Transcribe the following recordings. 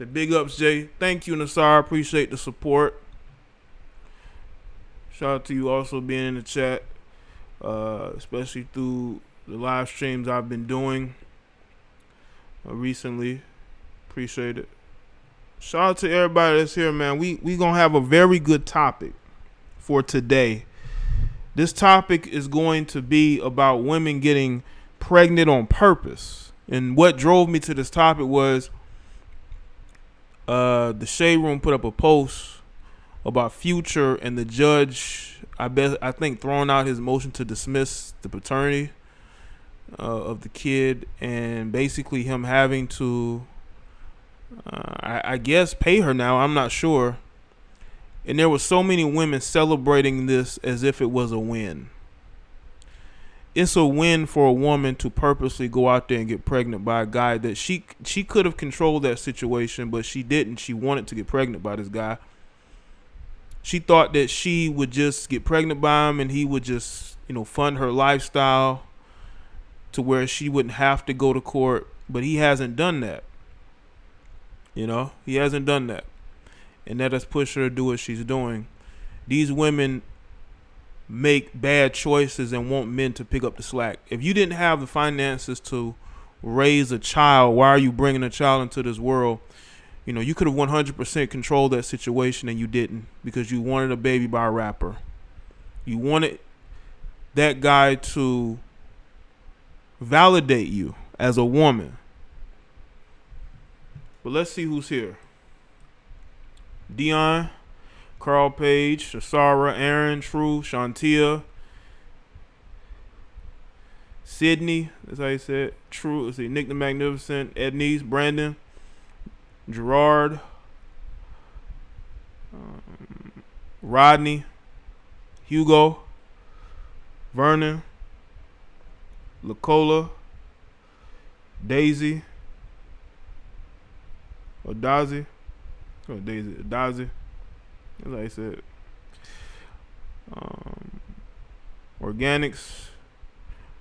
The big ups, Jay. Thank you, Nassar. Appreciate the support. Shout out to you also being in the chat, especially through the live streams I've been doing recently. Appreciate it. Shout out to everybody that's here, man. We gonna have a very good topic for today. This topic is going to be about women getting pregnant on purpose. And what drove me to this topic was the Shade Room put up a post about Future and the judge, I think, throwing out his motion to dismiss the paternity of the kid, and basically him having to, I guess, pay her now. I'm not sure. And there were so many women celebrating this as if it was a win. It's a win for a woman to purposely go out there and get pregnant by a guy that she could have controlled that situation, but she didn't. She wanted to get pregnant by this guy. She thought that she would just get pregnant by him and he would just, fund her lifestyle to where she wouldn't have to go to court. But he hasn't done that. He hasn't done that. And that has pushed her to do what she's doing. These women make bad choices and want men to pick up the slack. If you didn't have the finances to raise a child, why are you bringing a child into this world? You could have 100% controlled that situation and you didn't, because you wanted a baby by a rapper. You wanted that guy to validate you as a woman. But let's see who's here. Dion, Carl Page, Shasara, Aaron, True, Shantia, Sydney, that's how you say it. True, let's see, Nick the Magnificent, Ednice, Brandon, Gerard, Rodney, Hugo, Vernon, Lacola, Daisy, Daisy. That's how you say it. Organics,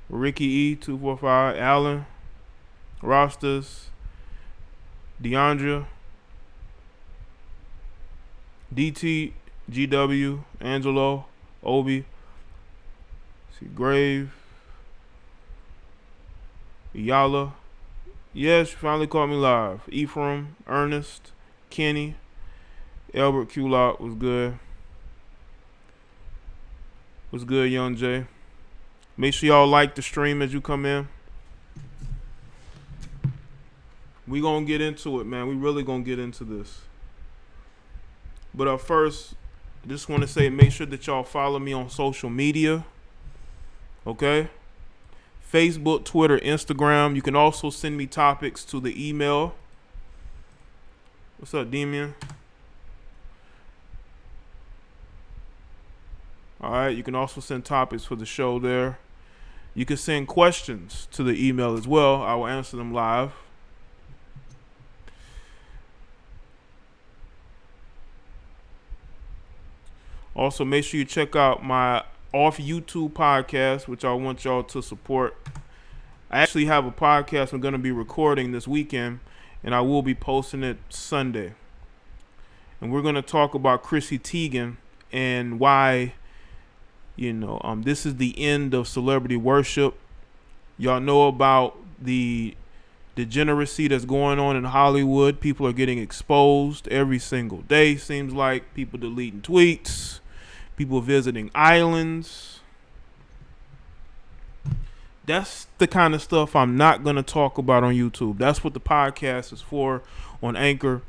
Ricky E 245, Allen, Rostas, Deandra, DT, GW, Angelo, Obi, see Grave, Yala. Yes, you finally caught me live. Ephraim, Ernest, Kenny, Albert Q-Lock was good. Was good, Young Jay. Make sure y'all like the stream as you come in. We gonna get into it, man. We really gonna get into this. But first, I just want to say, make sure that y'all follow me on social media. Okay? Facebook, Twitter, Instagram. You can also send me topics to the email. What's up, Demian? All right, you can also send topics for the show there. You can send questions to the email as well. I will answer them live. Also, make sure you check out my off YouTube podcast, which I want y'all to support. I actually have a podcast I'm going to be recording this weekend, and I will be posting it Sunday. And we're going to talk about Chrissy Teigen and why, this is the end of celebrity worship. Y'all know about the degeneracy that's going on in Hollywood. People are getting exposed every single day, seems like. People deleting tweets. People visiting islands. That's the kind of stuff I'm not going to talk about on YouTube. That's what the podcast is for on Anchor.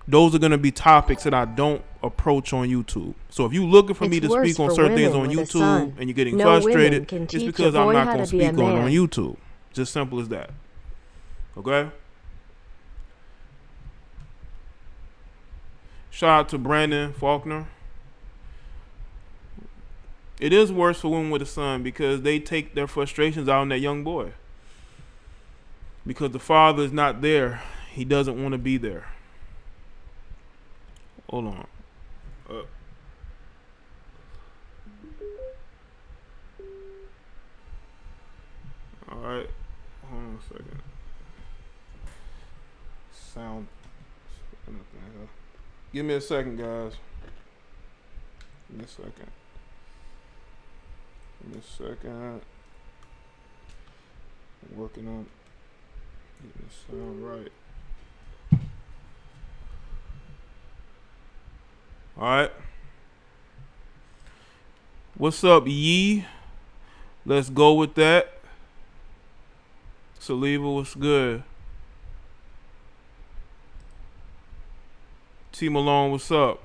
Those are going to be topics that I don't approach on YouTube. So if you're looking for me to speak on certain things on YouTube and you're getting frustrated, it's because I'm not going to speak on YouTube. Just simple as that. Okay? Shout out to Brandon Faulkner. It is worse for women with a son because they take their frustrations out on that young boy. Because the father is not there. He doesn't want to be there. Hold on. All right. Hold on a second. Sound Give me a second, guys. Give me a second. I'm working on getting this sound right. All right. What's up, Yee? Let's go with that. Saliva, what's good? T Malone, what's up?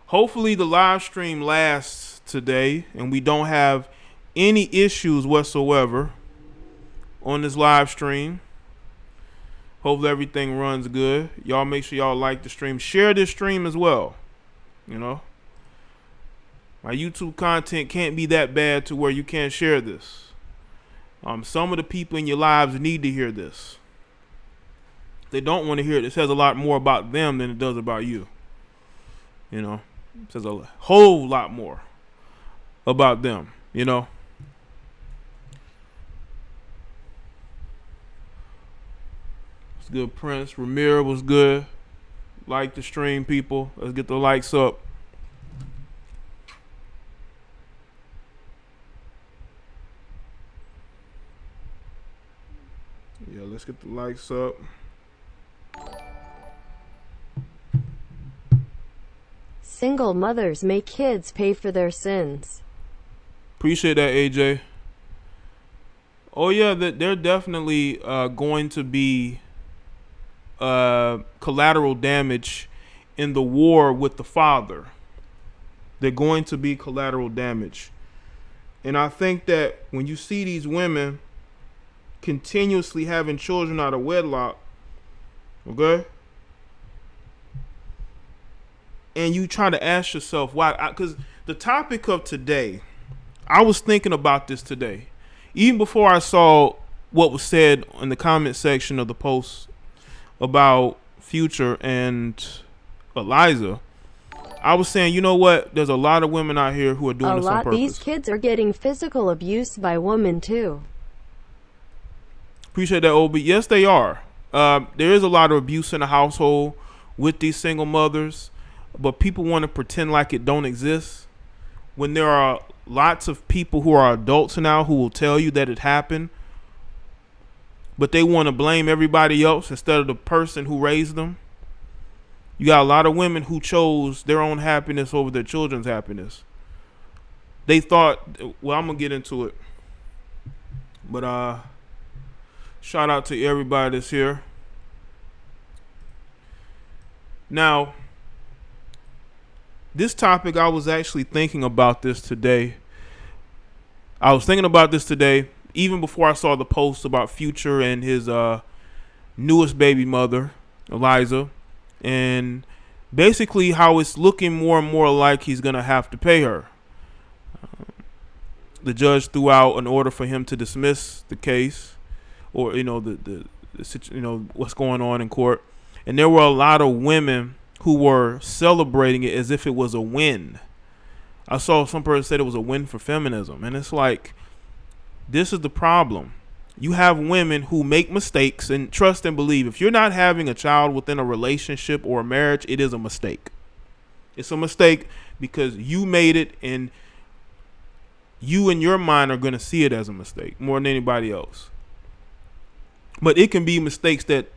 Hopefully the live stream lasts today and we don't have any issues whatsoever on this live stream. Hopefully everything runs good. Y'all make sure y'all like the stream. Share this stream as well. You know, my YouTube content can't be that bad to where you can't share this. Some of the people in your lives need to hear this. They don't want to hear it. It says a lot more about them than it does about you. You know, it says a whole lot more about them, you know. It's good, Prince. Ramir was good. Like the stream, people. Let's get the likes up. Yeah, let's get the likes up. Single mothers make kids pay for their sins. Appreciate that, AJ. Oh yeah, they're definitely going to be collateral damage in the war with the father. They're going to be collateral damage. And I think that when you see these women continuously having children out of wedlock, okay, and you try to ask yourself why, because the topic of today, I was thinking about this today, even before I saw what was said in the comment section of the post about Future and Eliza. I was saying, you know what? There's a lot of women out here who are doing this on purpose. These kids are getting physical abuse by women too. Appreciate that, Obi. Yes, they are. There is a lot of abuse in the household with these single mothers, but people want to pretend like it don't exist when there are lots of people who are adults now who will tell you that it happened, but they want to blame everybody else instead of the person who raised them. You got a lot of women who chose their own happiness over their children's happiness. They thought, well, I'm going to get into it, but shout out to everybody that's here. Now, this topic, I was actually thinking about this today. Even before I saw the post about Future and his newest baby mother, Eliza, and basically how it's looking more and more like he's going to have to pay her. The judge threw out an order for him to dismiss the case, or, you know, the you know, what's going on in court. And there were a lot of women who were celebrating it as if it was a win. I saw some person said it was a win for feminism. And it's like, this is the problem. You have women who make mistakes, and trust and believe, if you're not having a child within a relationship or a marriage, it is a mistake. It's a mistake because you made it, and you in your mind are going to see it as a mistake more than anybody else. But it can be mistakes that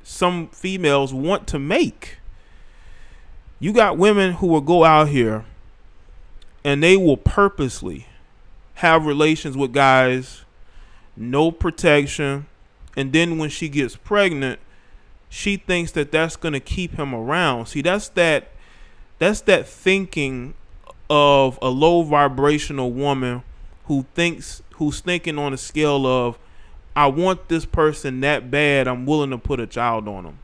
some females want to make. You got women who will go out here and they will purposely have relations with guys, no protection, and then when she gets pregnant, she thinks that that's going to keep him around. See, that's that thinking of a low vibrational woman who's thinking on a scale of, I want this person that bad, I'm willing to put a child on him.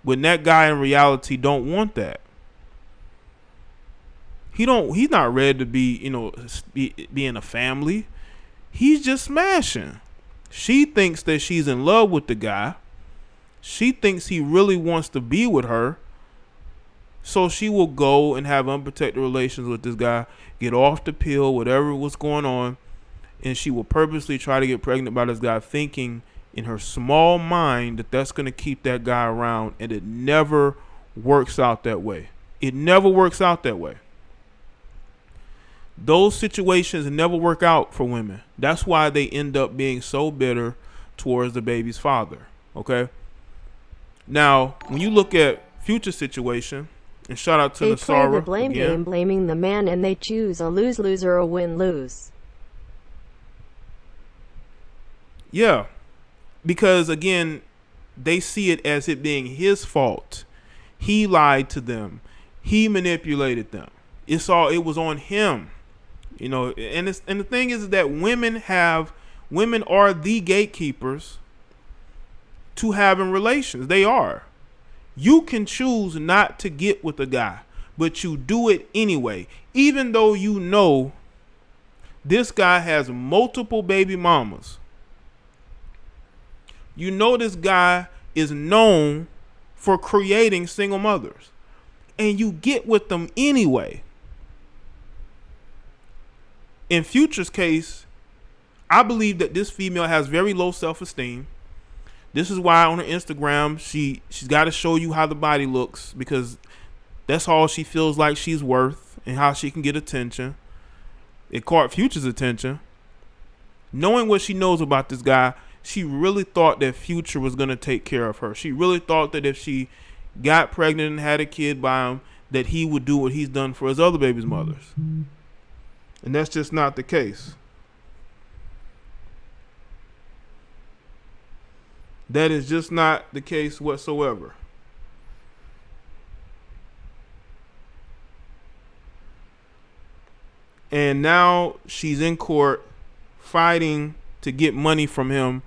When that guy in reality don't want that. He's not ready to be, you know, be in a family. He's just smashing. She thinks that she's in love with the guy. She thinks he really wants to be with her. So she will go and have unprotected relations with this guy, get off the pill, whatever was going on, and she will purposely try to get pregnant by this guy, thinking in her small mind that that's going to keep that guy around, and it never works out that way. It never works out that way. Those situations never work out for women. That's why they end up being so bitter towards the baby's father. Okay. Now, when you look at Future's situation, and shout out to they Nasara play the blame again, game, blaming the man, and they choose a lose-lose or a win-lose. Yeah, because again, they see it as it being his fault. He lied to them. He manipulated them. It was on him. You know, and the thing is that women are the gatekeepers to having relations. They are. You can choose not to get with a guy, but you do it anyway, even though you know this guy has multiple baby mamas. You know this guy is known for creating single mothers, and you get with them anyway. In Future's case, I believe that this female has very low self-esteem. This is why on her Instagram, she's got to show you how the body looks, because that's all she feels like she's worth and how she can get attention. It caught Future's attention. Knowing what she knows about this guy, she really thought that Future was going to take care of her. She really thought that if she got pregnant and had a kid by him, that he would do what he's done for his other baby's mothers. And that's just not the case. That is just not the case whatsoever. And now she's in court fighting to get money from him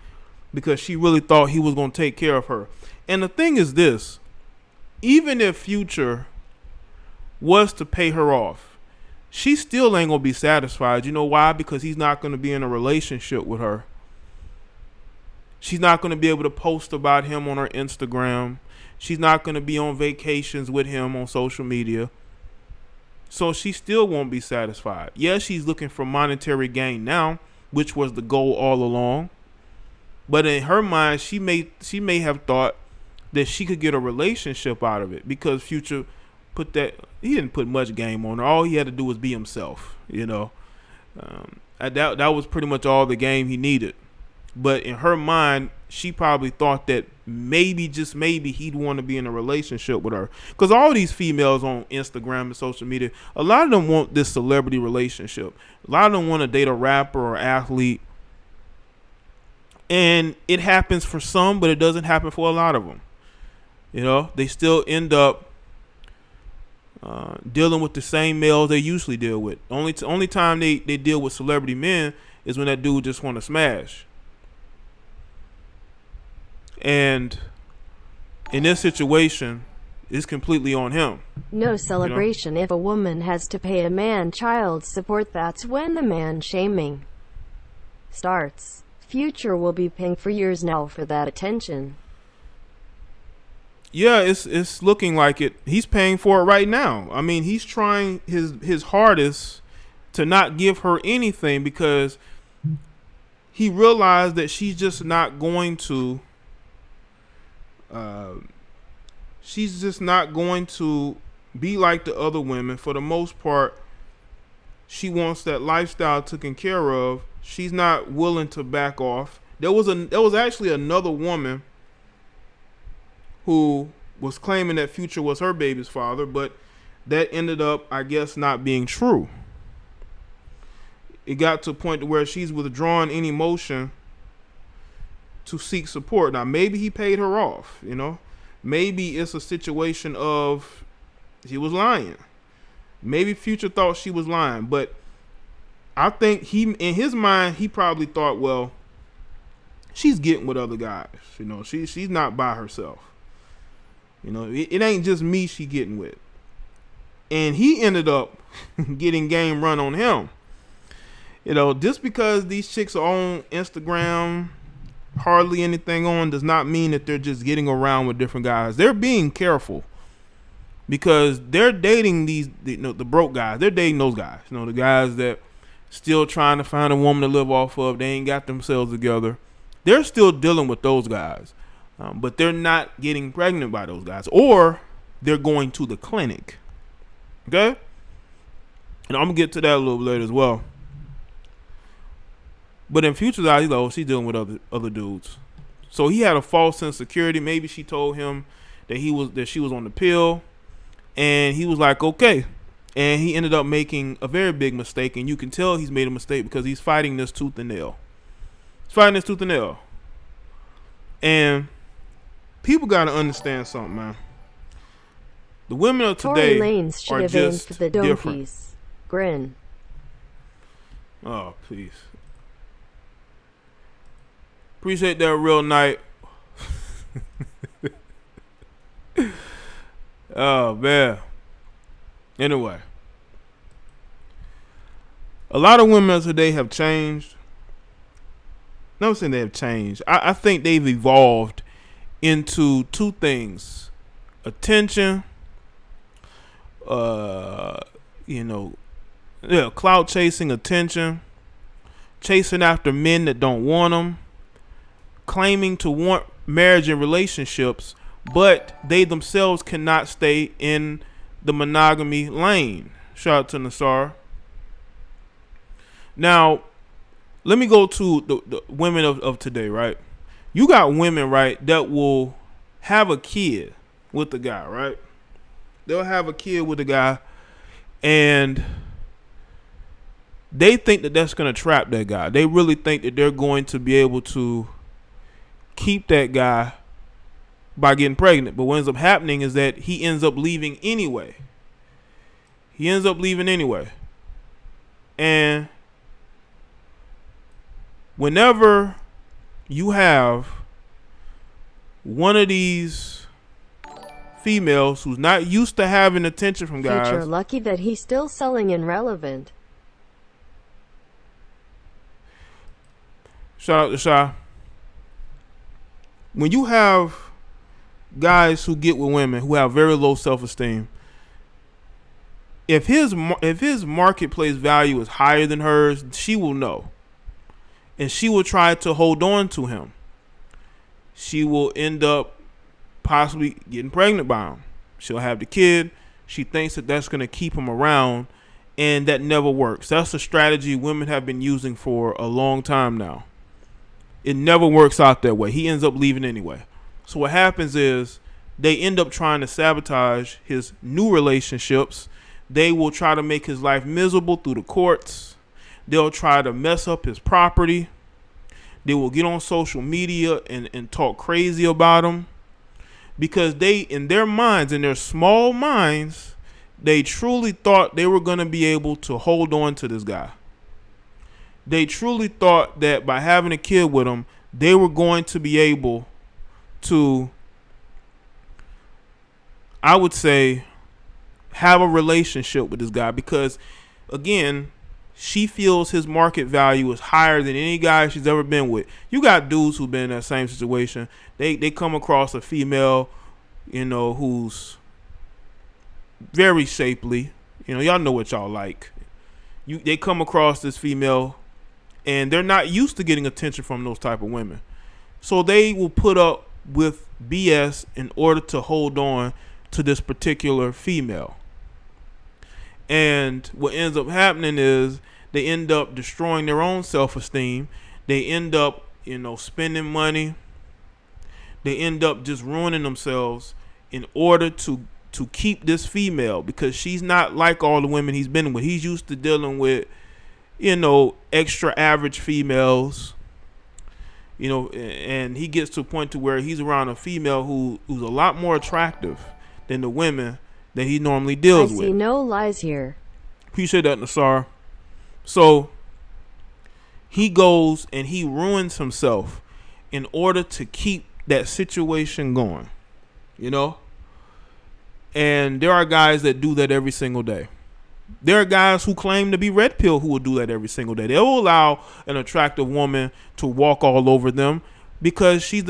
because she really thought he was going to take care of her. And the thing is this, even if Future was to pay her off, she still ain't going to be satisfied. You know why? Because he's not going to be in a relationship with her. She's not going to be able to post about him on her Instagram. She's not going to be on vacations with him on social media. So she still won't be satisfied. Yes, she's looking for monetary gain now, which was the goal all along. But in her mind, she may have thought that she could get a relationship out of it, because Future he didn't put much game on her. All he had to do was be himself, you know. That was pretty much all the game he needed. But in her mind, she probably thought that maybe, just maybe, he'd want to be in a relationship with her. Because all these females on Instagram and social media, a lot of them want this celebrity relationship. A lot of them want to date a rapper or athlete. And it happens for some, but it doesn't happen for a lot of them. You know, they still end up dealing with the same males they usually deal with. Only time they deal with celebrity men is when that dude just want to smash. And in this situation, it's completely on him. No celebration, you know? If a woman has to pay a man child support, that's when the man shaming starts. Future will be paying for years now for that attention. Yeah, it's looking like it. He's paying for it right now. I mean, he's trying his hardest to not give her anything, because he realized that she's just not going to be like the other women. For the most part, she wants that lifestyle taken care of. She's not willing to back off. There was actually another woman who was claiming that Future was her baby's father, but that ended up, I guess, not being true. It got to a point where she's withdrawing any motion to seek support. Now, maybe he paid her off, you know. Maybe it's a situation of she was lying. Maybe Future thought she was lying, but I think in his mind, he probably thought, well, she's getting with other guys. You know, she's not by herself. You know, it ain't just me she getting with. And he ended up getting game run on him. You know, just because these chicks are on Instagram, hardly anything on, does not mean that they're just getting around with different guys. They're being careful, because they're dating the broke guys. They're dating those guys. You know, the guys that still trying to find a woman to live off of. They ain't got themselves together. they're still dealing with those guys, but they're not getting pregnant by those guys, or they're going to the clinic. Okay? And I'm going to get to that a little bit later as well. But in Future's eyes, he's like, oh, she's dealing with other dudes. So he had a false sense of security. Maybe she told him that she was on the pill, and he was like, okay. And he ended up making a very big mistake, and you can tell he's made a mistake because he's fighting this tooth and nail. And people got to understand something, man. The women of today are just the different. Grin. Oh, please. Appreciate that real night. Oh, man. Anyway. A lot of women today have changed. No, I'm saying they have changed. I think they've evolved into two things. Attention. Clout chasing, attention. Chasing after men that don't want them. Claiming to want marriage and relationships, but they themselves cannot stay in the monogamy lane. Shout out to Nassar. Now, let me go to the women of today, right? You got women, right, that will have a kid with the guy, right? They'll have a kid with the guy, and they think that that's going to trap that guy. They really think that they're going to be able to keep that guy by getting pregnant. But what ends up happening is that he ends up leaving anyway. And whenever you have one of these females who's not used to having attention from guys. Future lucky that he's still selling Irrelevant. Shout out to Shy. When you have guys who get with women who have very low self-esteem, if his marketplace value is higher than hers, she will know. And she will try to hold on to him. She will end up possibly getting pregnant by him. She'll have the kid. She thinks that that's going to keep him around, and that never works. That's a strategy women have been using for a long time now. It never works out that way. He ends up leaving anyway. So what happens is they end up trying to sabotage his new relationships. They will try to make his life miserable through the courts. They'll try to mess up his property. They will get on social media and talk crazy about him. Because they, in their minds, in their small minds, they truly thought they were going to be able to hold on to this guy. They truly thought that by having a kid with him, they were going to be able to, I would say, have a relationship with this guy. Because, again, she feels his market value is higher than any guy she's ever been with. You got dudes who've been in that same situation. They come across a female, who's very shapely. Y'all know what y'all like. They come across this female, and they're not used to getting attention from those type of women. So they will put up with BS in order to hold on to this particular female. And what ends up happening is they end up destroying their own self-esteem. They end up, spending money. They end up just ruining themselves in order to keep this female, because she's not like all the women he's been with. He's used to dealing with, extra average females, and he gets to a point to where he's around a female who's a lot more attractive than the women that he normally deals with. I see no lies here. Appreciate that, Nassar. So he goes and he ruins himself in order to keep that situation going, And there are guys that do that every single day. There are guys who claim to be red pill who will do that every single day. They will allow an attractive woman to walk all over them because she's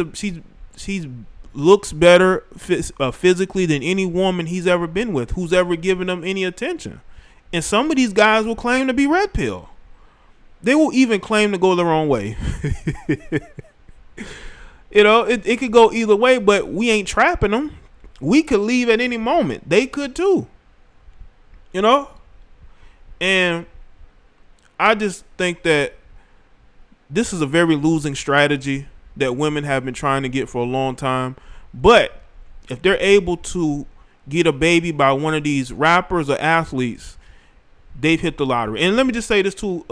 looks better physically than any woman he's ever been with, who's ever given them any attention. And some of these guys will claim to be red pill. They will even claim to go their own way. You know, it could go either way, but we ain't trapping them. We could leave at any moment. They could too. You know? And I just think that this is a very losing strategy that women have been trying to get for a long time. But if they're able to get a baby by one of these rappers or athletes, they've hit the lottery. And let me just say this too,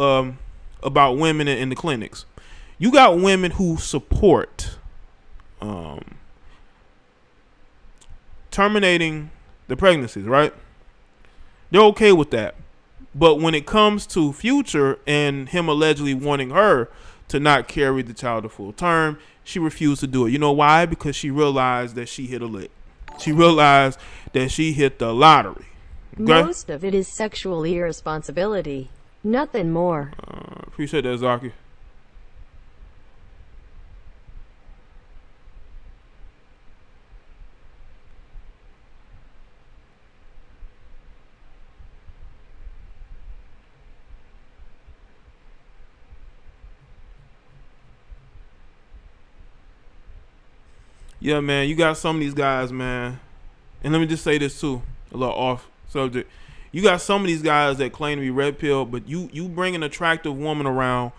about women in the clinics. You got women who support terminating the pregnancies, right? They're okay with that. But when it comes to Future and him allegedly wanting her to not carry the child to full term, she refused to do it. You know why? Because she realized that she hit a lick. She realized that she hit the lottery. Okay? Most of it is sexual irresponsibility. Nothing more. Appreciate that, Zaki. Yeah, man, you got some of these guys, man. And let me just say this too, a little off subject. You got some of these guys that claim to be red pill, but you bring an attractive woman around,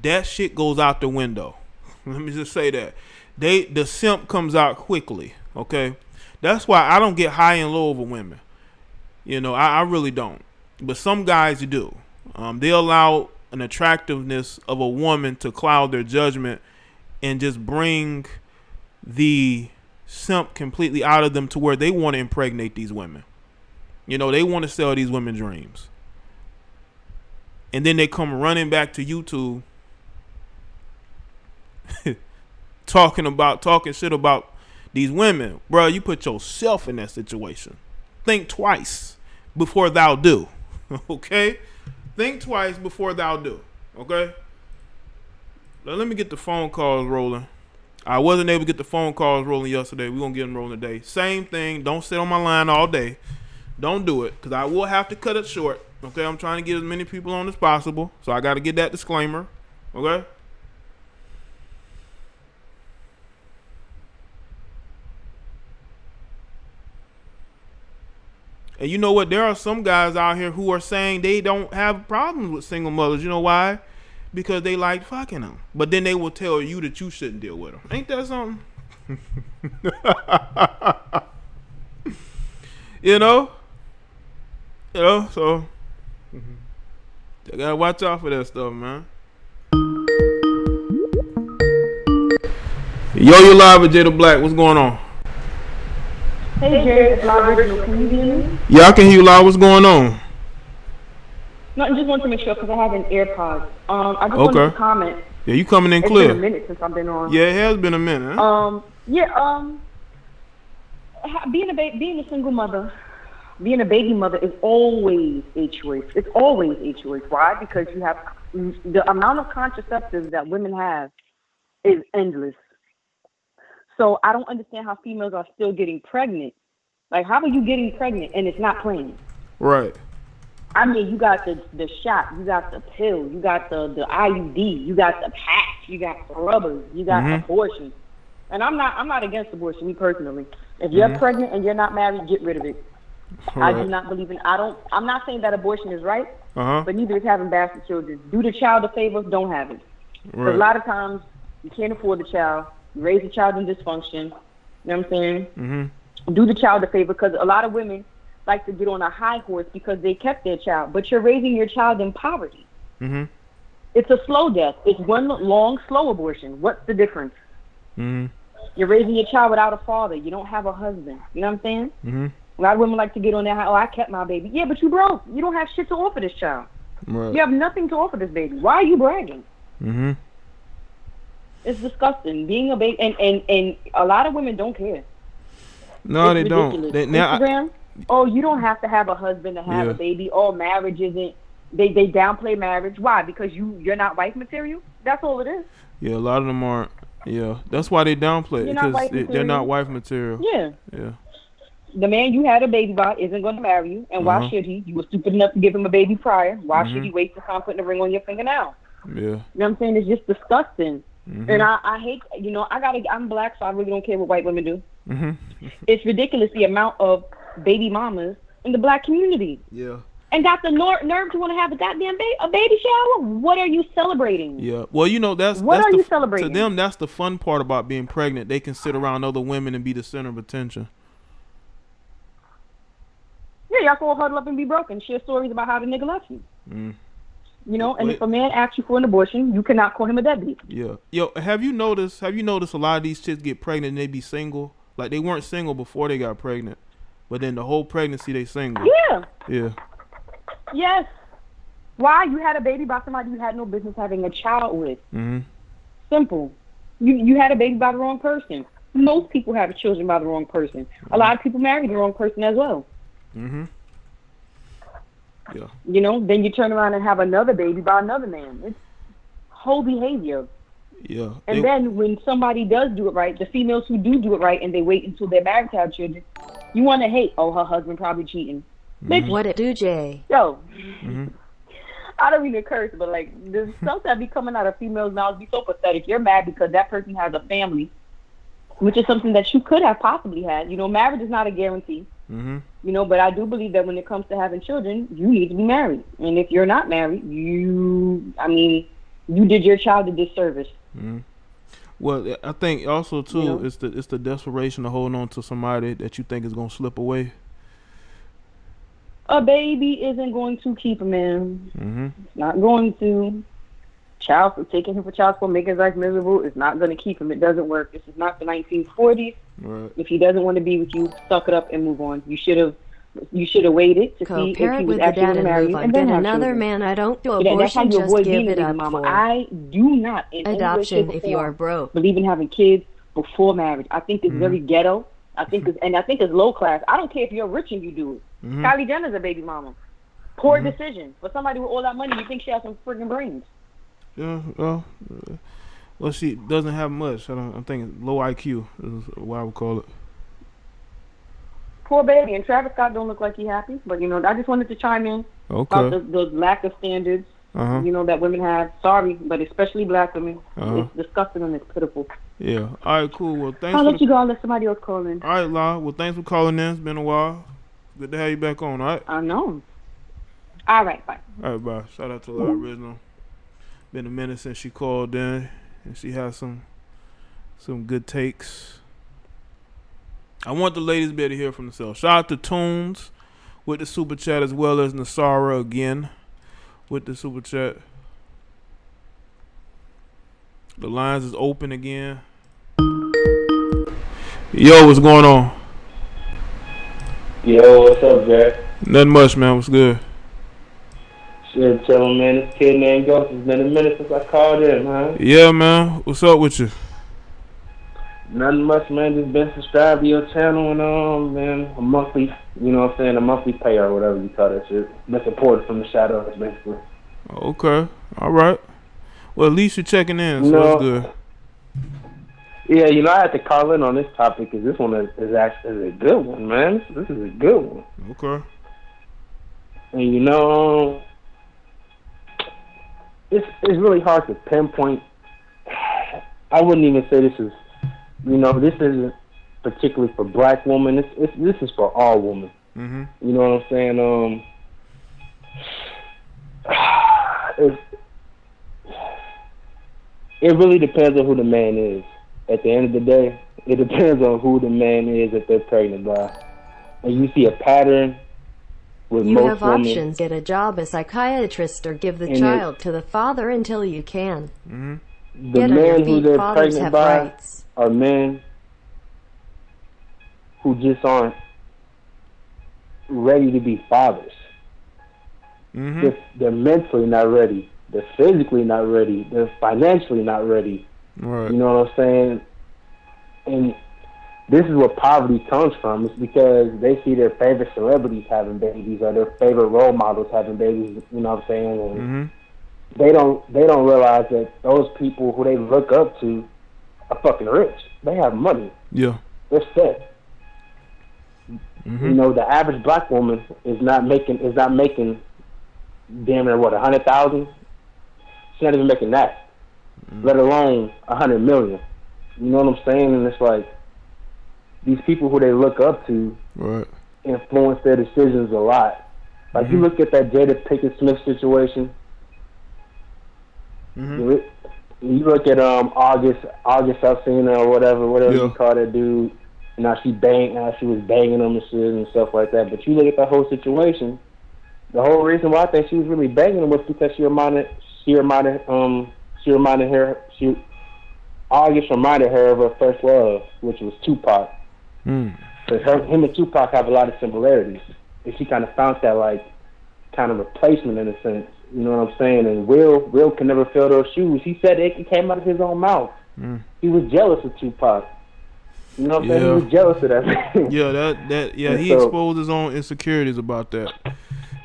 that shit goes out the window. Let me just say that. The simp comes out quickly, okay? That's why I don't get high and low over women. You know, I really don't. But some guys do. They allow an attractiveness of a woman to cloud their judgment and just bring the simp completely out of them to where they want to impregnate these women. You know, they want to sell these women dreams. And then they come running back to YouTube talking shit about these women. Bro, you put yourself in that situation. Think twice before thou do. Okay? Think twice before thou do. Okay? Now, let me get the phone calls rolling. I wasn't able to get the phone calls rolling yesterday. We're going to get them rolling today. Same thing. Don't sit on my line all day. Don't do it, because I will have to cut it short. Okay? I'm trying to get as many people on as possible. So I got to get that disclaimer. Okay? And you know what? There are some guys out here who are saying they don't have problems with single mothers. You know why? Because they like fucking them. But then they will tell you that you shouldn't deal with them. Ain't that something? You know? You know, so you gotta watch out for that stuff, man. Yo, you live with Jada Black. What's going on? Hey Jaye, it's Live Original. Can you hear me? Yeah, I can hear you live. What's going on? No, I just want to make sure because I have an AirPods. I just wanted to comment. Yeah, you coming in clear. It's been a minute since I've been on. Yeah, it has been a minute. Huh? Being a single mother, being a baby mother is always a choice. It's always a choice. Why? Because you have the amount of contraceptives that women have is endless. So I don't understand how females are still getting pregnant. Like, how are you getting pregnant and it's not planned? Right. I mean, you got the shot, you got the pill, you got the IUD, you got the patch, you got the rubbers, you got abortion. And I'm not against abortion, me personally. If you're pregnant and you're not married, get rid of it. Right. I do not believe in. I'm not saying that abortion is right, but neither is having bastard children. Do the child a favor, don't have it. Because a lot of times you can't afford the child. You raise the child in dysfunction. You know what I'm saying? Do the child a favor, because a lot of women like to get on a high horse because they kept their child, but you're raising your child in poverty. It's a slow death. It's one long, slow abortion. What's the difference? You're raising your child without a father. You don't have a husband. You know what I'm saying? A lot of women like to get on there. Oh, I kept my baby. Yeah, but you broke. You don't have shit to offer this child. Right. You have nothing to offer this baby. Why are you bragging? It's disgusting. Being a baby, and a lot of women don't care. No, it's they ridiculous. don't. Instagram. Oh, you don't have to have a husband to have a baby. Oh, marriage isn't. They downplay marriage. Why? Because you're not wife material. That's all it is. Yeah, a lot of them aren't. Yeah, that's why they downplay it, because they're not wife material. Yeah. Yeah. The man you had a baby by isn't going to marry you, and why should he? You were stupid enough to give him a baby prior. Why should he waste the time putting a ring on your finger now? Yeah. You know what I'm saying? It's just disgusting. And I hate, I'm black, so I really don't care what white women do. Mm-hmm. It's ridiculous the amount of baby mamas in the black community. Yeah. And got the nerve to want to have a goddamn baby shower? What are you celebrating? Yeah. Well, that's you celebrating? To them, that's the fun part about being pregnant. They can sit around other women and be the center of attention. Yeah, y'all go huddle up and be broken. Share stories about how the nigga left you. And if a man asks you for an abortion, you cannot call him a deadbeat. Yeah. Yo, have you noticed a lot of these chicks get pregnant and they be single? Like, they weren't single before they got pregnant, but then the whole pregnancy they single. Yeah. Yeah. Yes. Why? You had a baby by somebody you had no business having a child with. Simple. You had a baby by the wrong person. Most people have children by the wrong person. A lot of people marry the wrong person as well. Yeah. Then you turn around and have another baby by another man. It's whole behavior. Yeah. And then when somebody does do it right, the females who do it right and they wait until they're married to have children, you want to hate, oh, her husband probably cheating. Bitch, What it do, Jay? yo, I don't mean to curse, but like the stuff that be coming out of females' mouths be so pathetic. You're mad because that person has a family, which is something that you could have possibly had. Marriage is not a guarantee. But I do believe that when it comes to having children, you need to be married. And if you're not married, you did your child a disservice. Well, I think also too, it's the desperation of holding on to somebody that you think is gonna slip away. A baby isn't going to keep a man. It's not going to. Taking him for child support, making his life miserable, is not going to keep him. It doesn't work. This is not the 1940s. Right. If he doesn't want to be with you, suck it up and move on. You should have waited to see if he was actually going to marry you, and then have another children. man. I don't do That's how abortion. you Just avoid give being a it baby up mama. for I do not in any way, adoption shape, or if you form are broke. believe in having kids before marriage. I think it's very ghetto. I think it's low class. I don't care if you're rich and you do it. Kylie Jenner's a baby mama. Poor decision. For somebody with all that money, you think she has some friggin' brains. Yeah, well, she doesn't have much. I'm thinking low IQ is what I would call it. Poor baby. And Travis Scott don't look like he happy. But, I just wanted to chime in about the lack of standards, that women have. Sorry, but especially black women. It's disgusting and it's pitiful. Yeah. All right, cool. Well, thanks. I'll let you go. I'll let somebody else call in. All right, La. Well, thanks for calling in. It's been a while. Good to have you back on, all right? I know. All right, bye. All right, bye. Shout out to La Original. Been a minute since she called in, and she has some good takes. I want the ladies to be able to hear from themselves. Shout out to Tunes with the super chat, as well as Nasara again with the super chat. The lines is open again. Yo, what's going on? Yo, what's up, Jack? Nothing much, man. What's good? Shit, chillin', man. This kid named Ghost. It's been a minute since I called in, man. Yeah, man. What's up with you? Nothing much, man. Just been subscribed to your channel and, man, a monthly, a monthly pay or whatever you call that shit. Been supported from the shadows, basically. Okay. All right. Well, at least you're checking in, so that's good. Yeah, I had to call in on this topic because this one is actually a good one, man. This is a good one. Okay. And, it's really hard to pinpoint. I wouldn't even say this is, this isn't particularly for black women. This is for all women. You know what I'm saying? It really depends on who the man is. At the end of the day, it depends on who the man is that they're pregnant by. And you see a pattern with You most have women. options. Get a job as a psychiatrist or give the child to the father until you can. The Get on your men who feet. they're Fathers pregnant have by rights. are men who just aren't ready to be fathers. They're mentally not ready. They're physically not ready. They're financially not ready. Right. You know what I'm saying? And this is where poverty comes from. It's because they see their favorite celebrities having babies or their favorite role models having babies. You know what I'm saying? And they don't realize that those people who they look up to are fucking rich. They have money. Yeah. They're set. The average black woman is not making damn near what, 100,000. She's not even making that. let alone 100 million. You know what I'm saying? And it's like these people who they look up to influence their decisions a lot. Like you look at that Jada Pinkett Smith situation. You look at August Alsina or whatever you call that dude. Now she was banging him and shit and stuff like that. But you look at the whole situation. The whole reason why I think she was really banging him was because August reminded her of her first love, which was Tupac. Because him and Tupac have a lot of similarities. And she kind of found that, like, kind of replacement in a sense. You know what I'm saying? And Will can never fill those shoes. He said it came out of his own mouth. He was jealous of Tupac. You know what I'm saying? He was jealous of that. He exposed his own insecurities about that.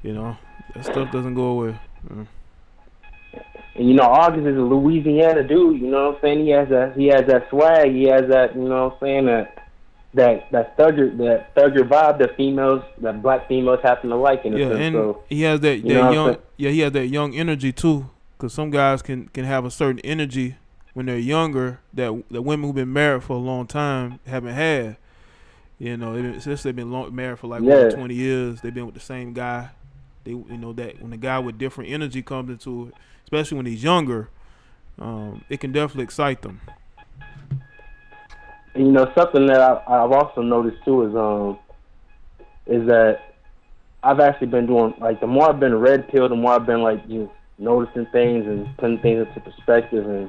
You know, that stuff doesn't go away. And you know, August is a Louisiana dude. You know what I'm saying? He has that swag. He has that. You know what I'm saying? That thugger vibe that black females happen to like. He has that young. Yeah, he has that young energy too. Because some guys can have a certain energy when they're younger that women who've been married for a long time haven't had. You know, since they've been married for like over 20 years, they've been with the same guy. That when a guy with different energy comes into it, especially when he's younger, it can definitely excite them. And you know, something that I've also noticed too is that I've actually been doing, like, the more I've been red pilled, the more I've been like just noticing things and putting things into perspective. And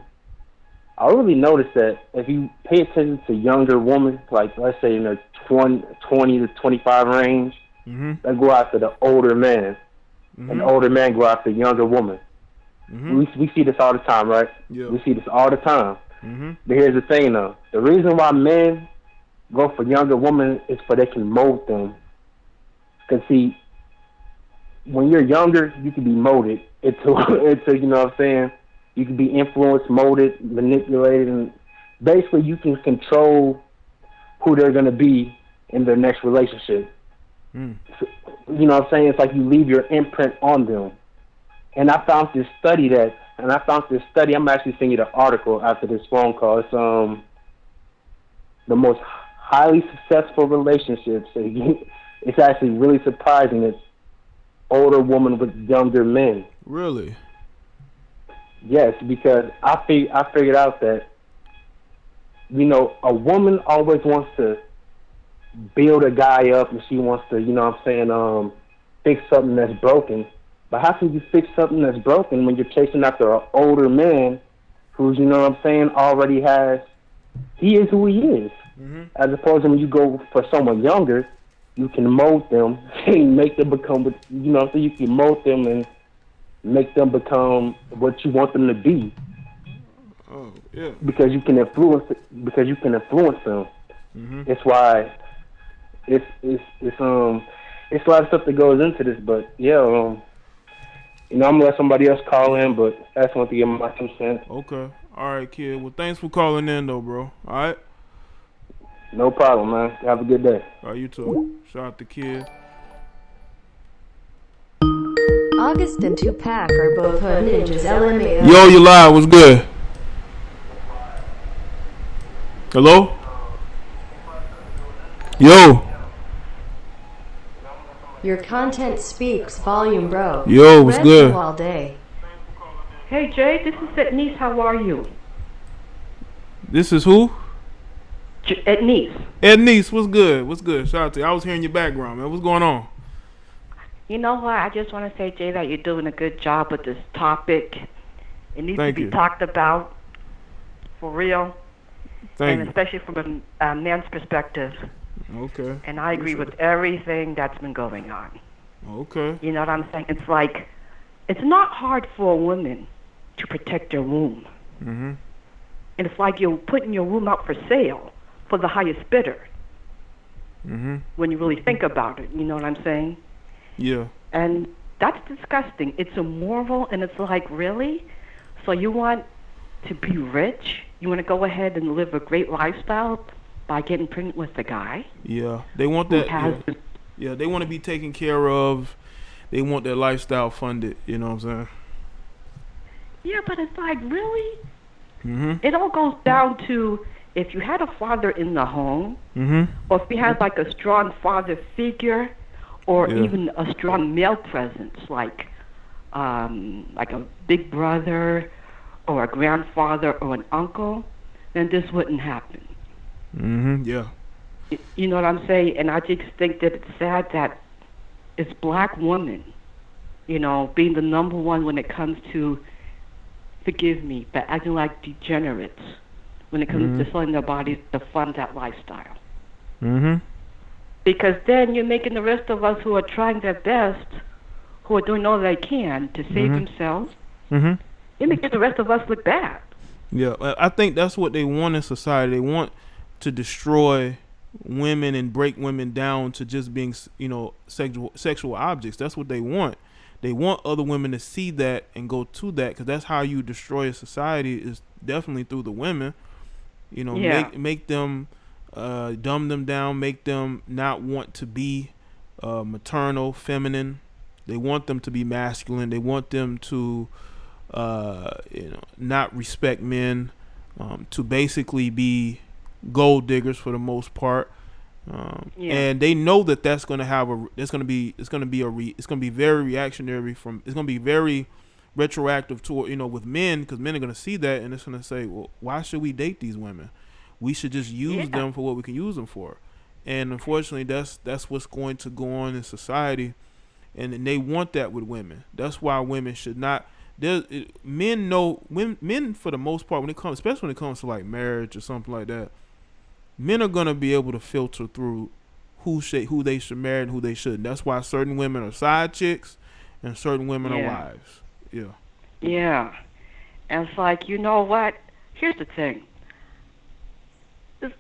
I really noticed that if you pay attention to younger women, like let's say in the 20 to 25 range, they go after the older man. And the older man go after the younger woman. We see this all the time, right? Yeah. We see this all the time. But here's the thing, though. The reason why men go for younger women is for they can mold them. Because, see, when you're younger, you can be molded into you know what I'm saying? You can be influenced, molded, manipulated, and basically you can control who they're going to be in their next relationship. So, you know what I'm saying? It's like you leave your imprint on them. And I found this study I'm actually sending you the article after this phone call. It's the most highly successful relationships. It's actually really surprising. It's older women with younger men. Really? Yes, because I figured out that, you know, a woman always wants to build a guy up, and she wants to, you know what I'm saying, fix something that's broken. But how can you fix something that's broken when you're chasing after an older man who's, you know what I'm saying, he is who he is. As opposed to when you go for someone younger, you can mold them and make them become, you know what I'm saying, you can mold them and make them become what you want them to be. Oh, yeah. Because you can influence them. It's why it's a lot of stuff that goes into this, but yeah, you know, I'm gonna let somebody else call in, but I just want to give my 2 cents. Okay. All right, kid. Well, thanks for calling in, though, bro. All right? No problem, man. Have a good day. All right, you too. Shout out to kid. August and Tupac are both hood ninjas. LMAO. Yo, you live. What's good? Hello? Yo. Your content speaks volume, bro. Yo, what's good? All day. Hey, Jay, this is Ednice. How are you? This is who? Ednice. Ednice, what's good? What's good? Shout out to you. I was hearing your background, man. What's going on? You know what? I just want to say, Jay, that you're doing a good job with this topic. It needs to be talked about for real. Thank you. Especially from a man's perspective. Okay. And I agree with everything that's been going on. Okay. You know what I'm saying? It's like, it's not hard for a woman to protect your womb. And it's like you're putting your womb out for sale for the highest bidder. When you really think about it, you know what I'm saying? Yeah. And that's disgusting. It's immoral, and it's like, really? So you want to be rich? You want to go ahead and live a great lifestyle by getting pregnant with a guy? Yeah, they want that. Yeah, they want to be taken care of. They want their lifestyle funded. You know what I'm saying? Yeah, but it's like, really? It all goes down to if you had a father in the home, or if you had like a strong father figure, or even a strong male presence, like a big brother, or a grandfather, or an uncle, then this wouldn't happen. Yeah. You know what I'm saying? And I just think that it's sad that it's black women, you know, being the number one when it comes to, forgive me, but acting like degenerates when it comes to selling their bodies to fund that lifestyle. Because then you're making the rest of us who are trying their best, who are doing all they can to save themselves, you're making the rest of us look bad. Yeah, I think that's what they want in society. They want to destroy women and break women down to just being, you know, sexual objects. That's what they want. They want other women to see that and go to that, because that's how you destroy a society, is definitely through the women. You know, make them dumb them down, make them not want to be maternal, feminine. They want them to be masculine. They want them to not respect men, to basically be gold diggers for the most part. And they know that that's going to have it's going to be very reactionary it's going to be very retroactive to, you know, with men, because men are going to see that and it's going to say, well, why should we date these women? We should just use them for what we can use them for. And unfortunately, that's what's going to go on in society, and they want that with women. That's why women should not. Men for the most part, especially when it comes to like marriage or something like that, men are gonna be able to filter through who they should marry and who they shouldn't. That's why certain women are side chicks and certain women are wives. Yeah. And it's like, you know what? Here's the thing.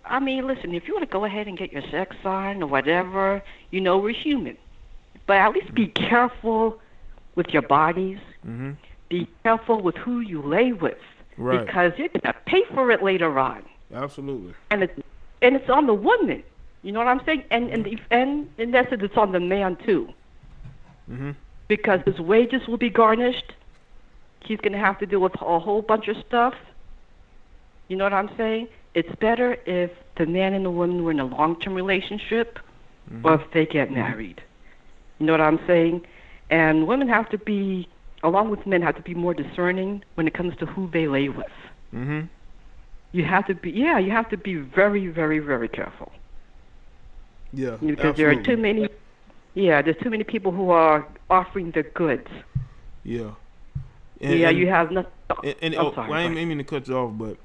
I mean, listen, if you want to go ahead and get your sex on or whatever, you know, we're human. But at least be careful with your bodies. Be careful with who you lay with. Right. Because you're going to pay for it later on. Absolutely. And it's on the woman. You know what I'm saying? And in essence, it's on the man, too. Because his wages will be garnished. He's going to have to deal with a whole bunch of stuff. You know what I'm saying? It's better if the man and the woman were in a long-term relationship or if they get married. You know what I'm saying? And women have to be, along with men, have to be more discerning when it comes to who they lay with. You have to be, you have to be very, very, very careful. Yeah, because there are too many. Yeah, there's too many people who are offering the goods. Yeah. You have nothing. I ain't meaning to cut you off, but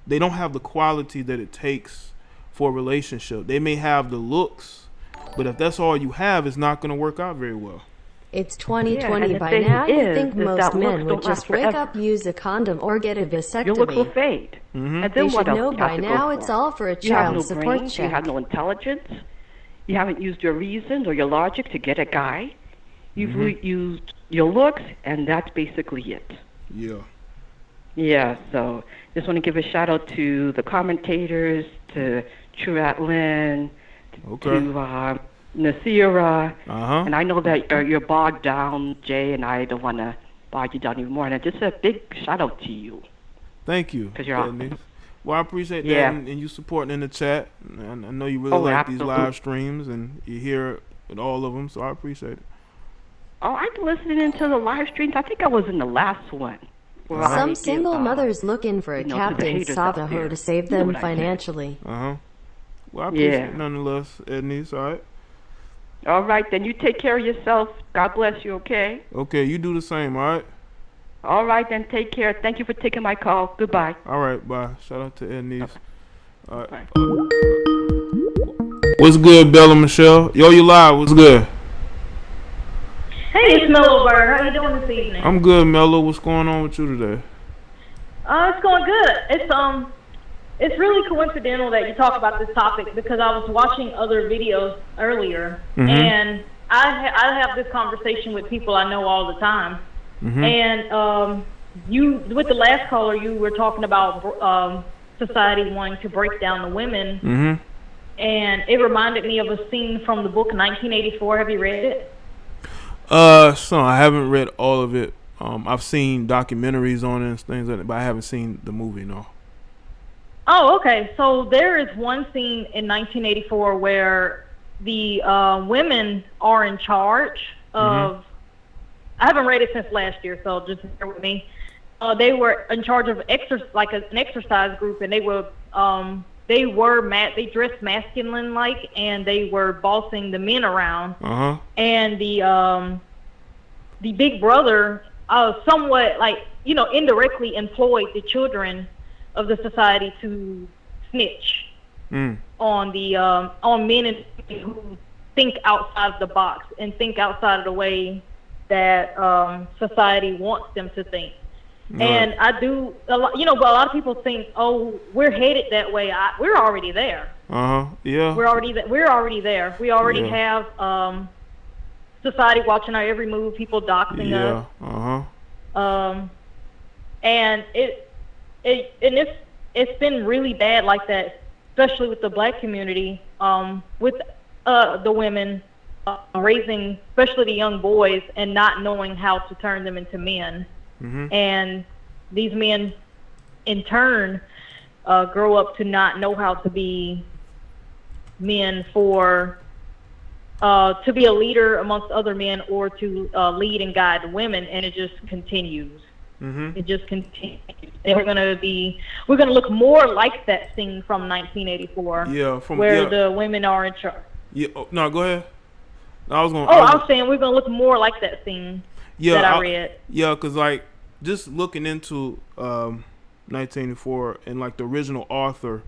they don't have the quality that it takes for a relationship. They may have the looks, but if that's all you have, it's not going to work out very well. It's 2020 by now. You think most men would just wake up, use a condom, or get a vasectomy. Your look will fade. And then they should know by now it's all for a child support check. You have no intelligence. You haven't used your reason or your logic to get a guy. You've used your looks, and that's basically it. Yeah, so just want to give a shout out to the commentators, to Churat Lynn, to Nasira, and I know that you're bogged down, Jay, and I don't want to bog you down even more. And just a big shout out to you. Thank you. Because you're awesome. Well, I appreciate that, and you supporting in the chat. And I know you really like these live streams, and you hear at all of them, so I appreciate it. Oh, I've been listening to the live streams. I think I was in the last one. Some single mothers looking for a Captain Savaho to save them financially. Well, I appreciate it nonetheless, Ednice, all right? All right, then you take care of yourself. God bless you, okay? Okay, you do the same, all right? All right, then take care. Thank you for taking my call. Goodbye. All right, bye. Shout out to Ednice. All right. What's good, Bella Michelle? Yo, you live. What's good? Hey, it's Mello Bird. How you doing this evening? I'm good, Mello. What's going on with you today? It's going good. It's really coincidental that you talk about this topic because I was watching other videos earlier, and I have this conversation with people I know all the time. And you, with the last caller, you were talking about society wanting to break down the women, and it reminded me of a scene from the book 1984. Have you read it? So I haven't read all of it, I've seen documentaries on it and things like that, but I haven't seen the movie. No. Oh, okay. So there is one scene in 1984 where the women are in charge of. I haven't read it since last year, so just bear with me. They were in charge of an exercise group, and they dressed masculine like, and they were bossing the men around. And the big brother, somewhat indirectly employed the children of the society to snitch on men and women who think outside of the box and think outside of the way that society wants them to think. Right. And I do, but a lot of people think, oh, we're headed that way. We're already there. Yeah. We're already there. We already have society watching our every move. People doxing us. And it's been really bad like that, especially with the black community, with the women raising, especially the young boys, and not knowing how to turn them into men. And these men, in turn, grow up to not know how to be men to be a leader amongst other men, or to lead and guide women, and it just continues. It just continues. And we're gonna look more like that scene from 1984. Yeah, where the women are in charge. Yeah. Oh, no, go ahead. I was saying we're gonna look more like that scene. Yeah, that I read. Yeah, because like just looking into 1984 and like the original author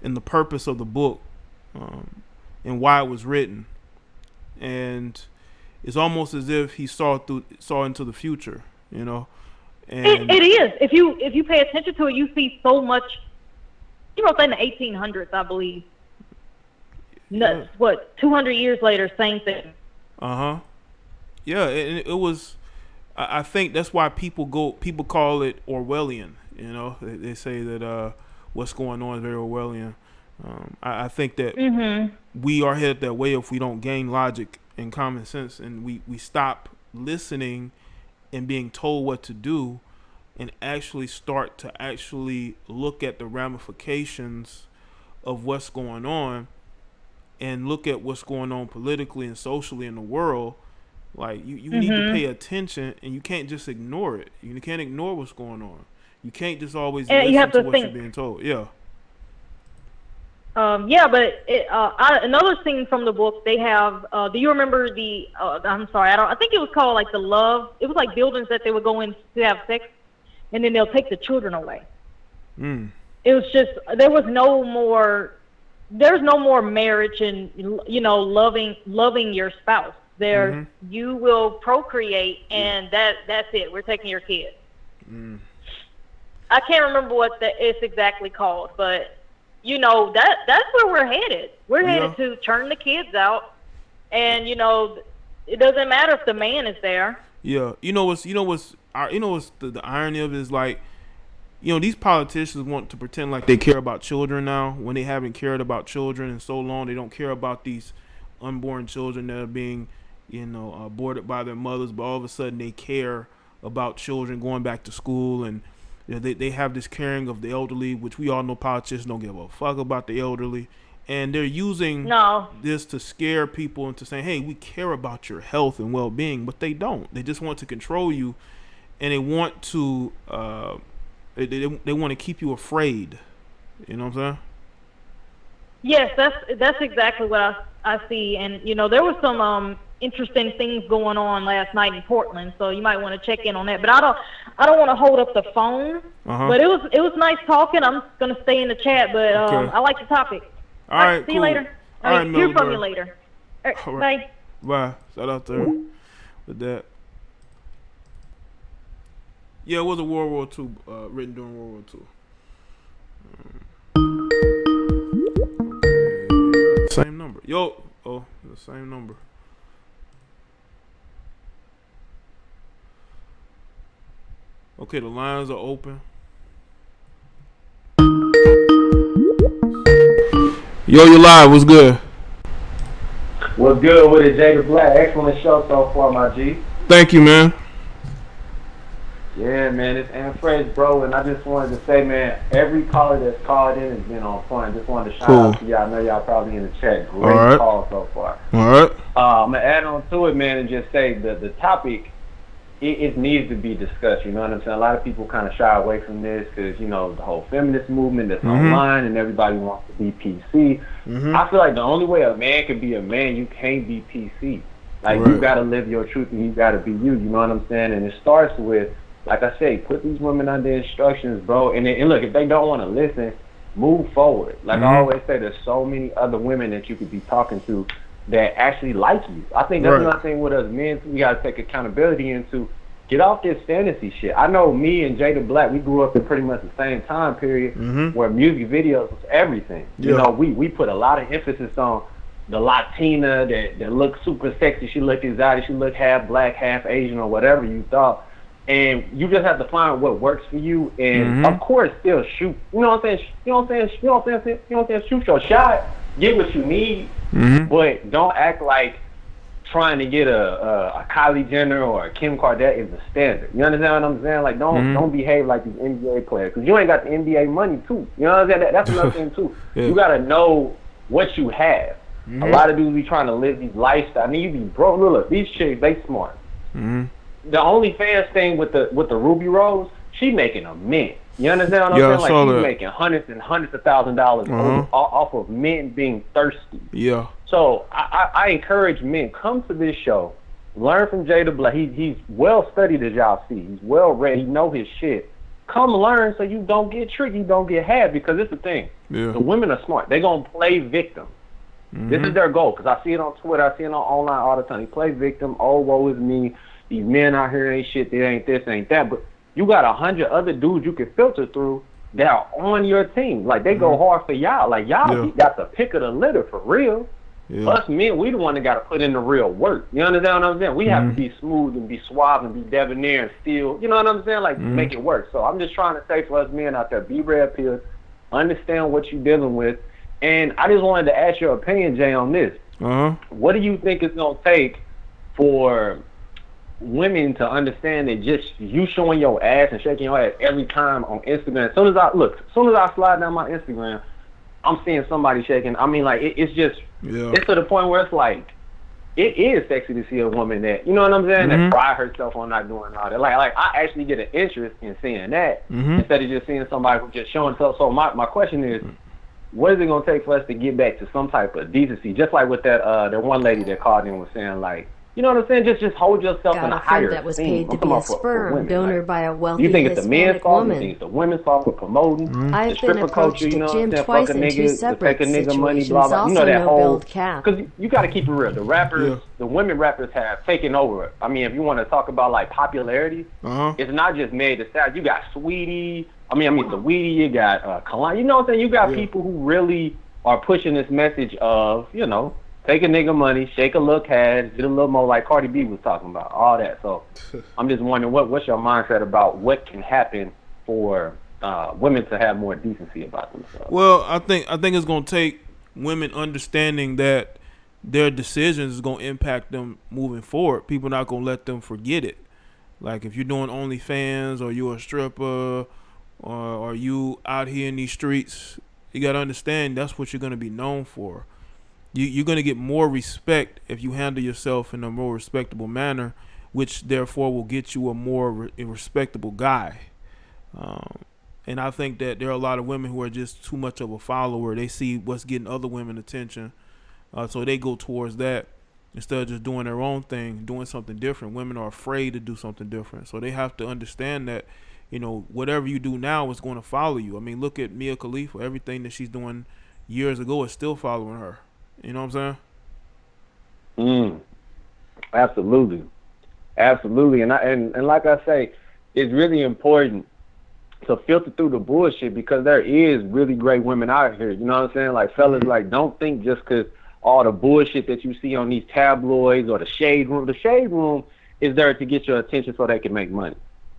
and the purpose of the book, and why it was written, and it's almost as if he saw into the future, And it is. If you pay attention to it, you see so much. He wrote that in the 1800s, I believe. Yeah. What, 200 years later, same thing. Yeah, and it was. I think that's why people call it Orwellian. They say that what's going on is very Orwellian. I think that we are headed that way if we don't gain logic and common sense, and we stop listening and being told what to do, and actually start to look at the ramifications of what's going on, and look at what's going on politically and socially in the world. Like you need to pay attention, and you can't just ignore it. You can't ignore what's going on. You can't just always listen to what you're being told. Yeah. But another thing from the book, they have. Do you remember the? I'm sorry, I think it was called like the Love. It was like buildings that they would go in to have sex, and then they'll take the children away. It was just there was no more. There's no more marriage and loving your spouse. There, you will procreate, and that's it. We're taking your kid. I can't remember what it's exactly called, but. That's where we're headed. We're headed to turn the kids out, and it doesn't matter if the man is there. Yeah, what's the irony of it is, like, these politicians want to pretend like they care about children now when they haven't cared about children in so long. They don't care about these unborn children that are being aborted by their mothers, but all of a sudden they care about children going back to school, and they have this caring of the elderly, which we all know politicians don't give a fuck about the elderly, and they're using this to scare people into saying, hey, we care about your health and well-being, but they don't. They just want to control you, and they want to they want to keep you afraid. You know what I'm saying? Yes, that's exactly what I see, and there was some interesting things going on last night in Portland, so you might want to check in on that. But I don't want to hold up the phone. But it was nice talking. I'm gonna stay in the chat, but I like the topic. All right, see you later. All right, hear from you later. All right. Bye. Shout out to her with that. Yeah, it was a World War II, written during World War II. Same number. The same number. Okay, the lines are open. Yo, you live. What's good? What's good with it, Jay the Black? Excellent show so far, my G. Thank you, man. Yeah, man, it's Fresh, bro, and I just wanted to say, man, every caller that's called in has been on point. Just wanted to shout out to y'all. I know y'all probably in the chat. Great call so far. All right. I'm gonna add on to it, man, and just say the topic. It needs to be discussed. You know what I'm saying? A lot of people kind of shy away from this because the whole feminist movement that's online and everybody wants to be PC. I feel like the only way a man can be a man, you can't be PC. Like you got to live your truth and you got to be you. You know what I'm saying? And it starts with, like I say, put these women under instructions, bro. And look, if they don't want to listen, move forward. Like I always say, there's so many other women that you could be talking to that actually like you. I think that's another thing with us men. We got to take accountability into get off this fantasy shit. I know me and Jada Black, we grew up in pretty much the same time period where music videos was everything. You know, we put a lot of emphasis on the Latina that looks super sexy. She looked exotic. She looked half black, half Asian, or whatever you thought. And you just have to find what works for you. And of course, still shoot. You know what I'm saying? You know what I'm saying? Shoot your shot. Get what you need. But don't act like trying to get a Kylie Jenner or a Kim Kardashian is the standard. You understand what I'm saying? Like, don't behave like these NBA players, because you ain't got the NBA money too. You know what I'm saying? That's another thing too. You gotta know what you have. A lot of dudes be trying to live these lifestyles. I mean, you be broke. Look, these chicks, they smart. The OnlyFans thing with the Ruby Rose, she making a mint. You understand what I'm saying? Like, she's making hundreds and hundreds of $1,000s off of men being thirsty. Yeah. So I encourage men, come to this show, learn from Jada Black. He's well studied, as y'all see. He's well read. He know his shit. Come learn so you don't get tricked, you don't get had, because it's the thing. The women are smart. They're gonna play victim. This is their goal, because I see it on Twitter, I see it on online all the time. He play victim. Oh, woe is me. These men out here ain't shit. They ain't this, ain't that. But you got 100 other dudes you can filter through that are on your team. Like, they go hard for y'all. Like, y'all got the pick of the litter for real. Us men, we the one that got to put in the real work. You understand what I'm saying? We have to be smooth and be suave and be debonair and still, you know what I'm saying? Like, make it work. So I'm just trying to say for us men out there, be red pilled, understand what you're dealing with. And I just wanted to ask your opinion, Jay, on this. What do you think it's going to take for women to understand that just you showing your ass and shaking your ass every time on Instagram? As soon as I slide down my Instagram, I'm seeing somebody shaking. I mean, like, it's just, it's to the point where it's like, it is sexy to see a woman that, you know what I'm saying, that pride herself on not doing all that. Like I actually get an interest in seeing that instead of just seeing somebody who just showing stuff. So my question is, what is it going to take for us to get back to some type of decency? Just like with that one lady that called in was saying, like, you know what I'm saying? Just hold yourself in a higher that was esteem. paid to be a sperm donor by a wealthy you think it's the men's Hispanic fault? woman. You think it's the women's fault for promoting the I've been stripper approached culture? You know at what I'm gym saying? twice Fuck a in two nigga, separate take a nigga money, situations. blah blah. You know Also that no whole. build cap. Because you got to keep it real. The rappers, the women rappers have taken over. I mean, if you want to talk about like popularity, it's not just Meg Thee Stallion. You got Sweetie. I mean, Saweetie. You got Kalani. You know what I'm saying? You got people who really are pushing this message of, you know, take a nigga money, shake a little cash, get a little more, like Cardi B was talking about, all that. So I'm just wondering, what's your mindset about what can happen for women to have more decency about themselves? Well, I think it's gonna take women understanding that their decisions is gonna impact them moving forward. People not gonna let them forget it. Like, if you're doing OnlyFans or you're a stripper or you out here in these streets, you gotta understand that's what you're gonna be known for. You're going to get more respect if you handle yourself in a more respectable manner, which therefore will get you a more respectable guy. And I think that there are a lot of women who are just too much of a follower. They see what's getting other women attention, so they go towards that instead of just doing their own thing, doing something different. Women are afraid to do something different, so they have to understand that, you know, whatever you do now is going to follow you. I mean, look at Mia Khalifa. Everything that she's doing years ago is still following her. You know what I'm saying? Absolutely. And like I say, it's really important to filter through the bullshit, because there is really great women out here. You know what I'm saying? Like, fellas, like, don't think just because all the bullshit that you see on these tabloids or the shade room is there to get your attention so they can make money.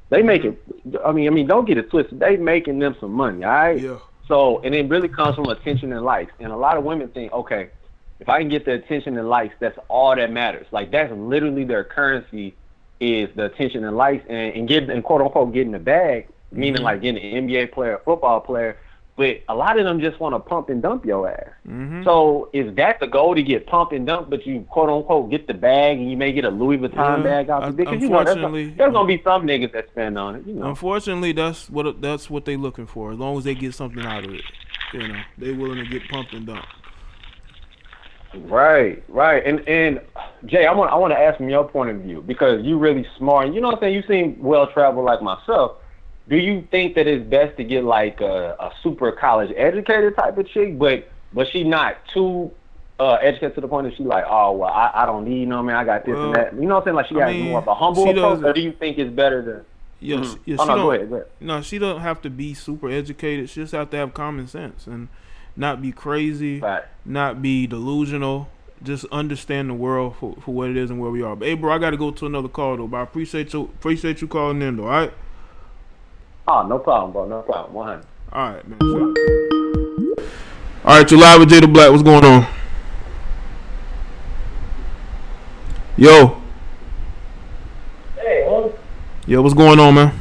They make it. I mean, don't get it twisted. They making them some money, all right? Yeah. So, and it really comes from attention and likes. And a lot of women think, okay, if I can get the attention and likes, that's all that matters. Like, that's literally their currency is the attention and likes and getting and quote unquote getting the bag, meaning like getting an NBA player, football player. But a lot of them just want to pump and dump your ass. So is that the goal, to get pump and dump, but you quote unquote get the bag and you may get a Louis Vuitton bag out because you know there's gonna be some niggas that spend on it. You know. Unfortunately, that's what they looking for. As long as they get something out of it, you know, they willing to get pumped and dumped. Right. And Jay, I want to ask from your point of view, because you really smart. You know what I'm saying? You seem well traveled like myself. Do you think that it's best to get like a super college educated type of chick, but she not too educated to the point that she like, oh well, I don't need no man, I got this and that. You know what I'm saying? Like she has more of a humble approach, or do you think it's better to? Go ahead. No, she don't have to be super educated. She just have to have common sense and not be crazy, not be delusional. Just understand the world for what it is and where we are. But hey, bro, I got to go to another call though. But I appreciate you calling in though. All right. Oh, no problem, bro. No problem. 100. All right, man. All right, you're live with Jay the Black. What's going on? Yo. Hey, homie. Yo, what's going on, man?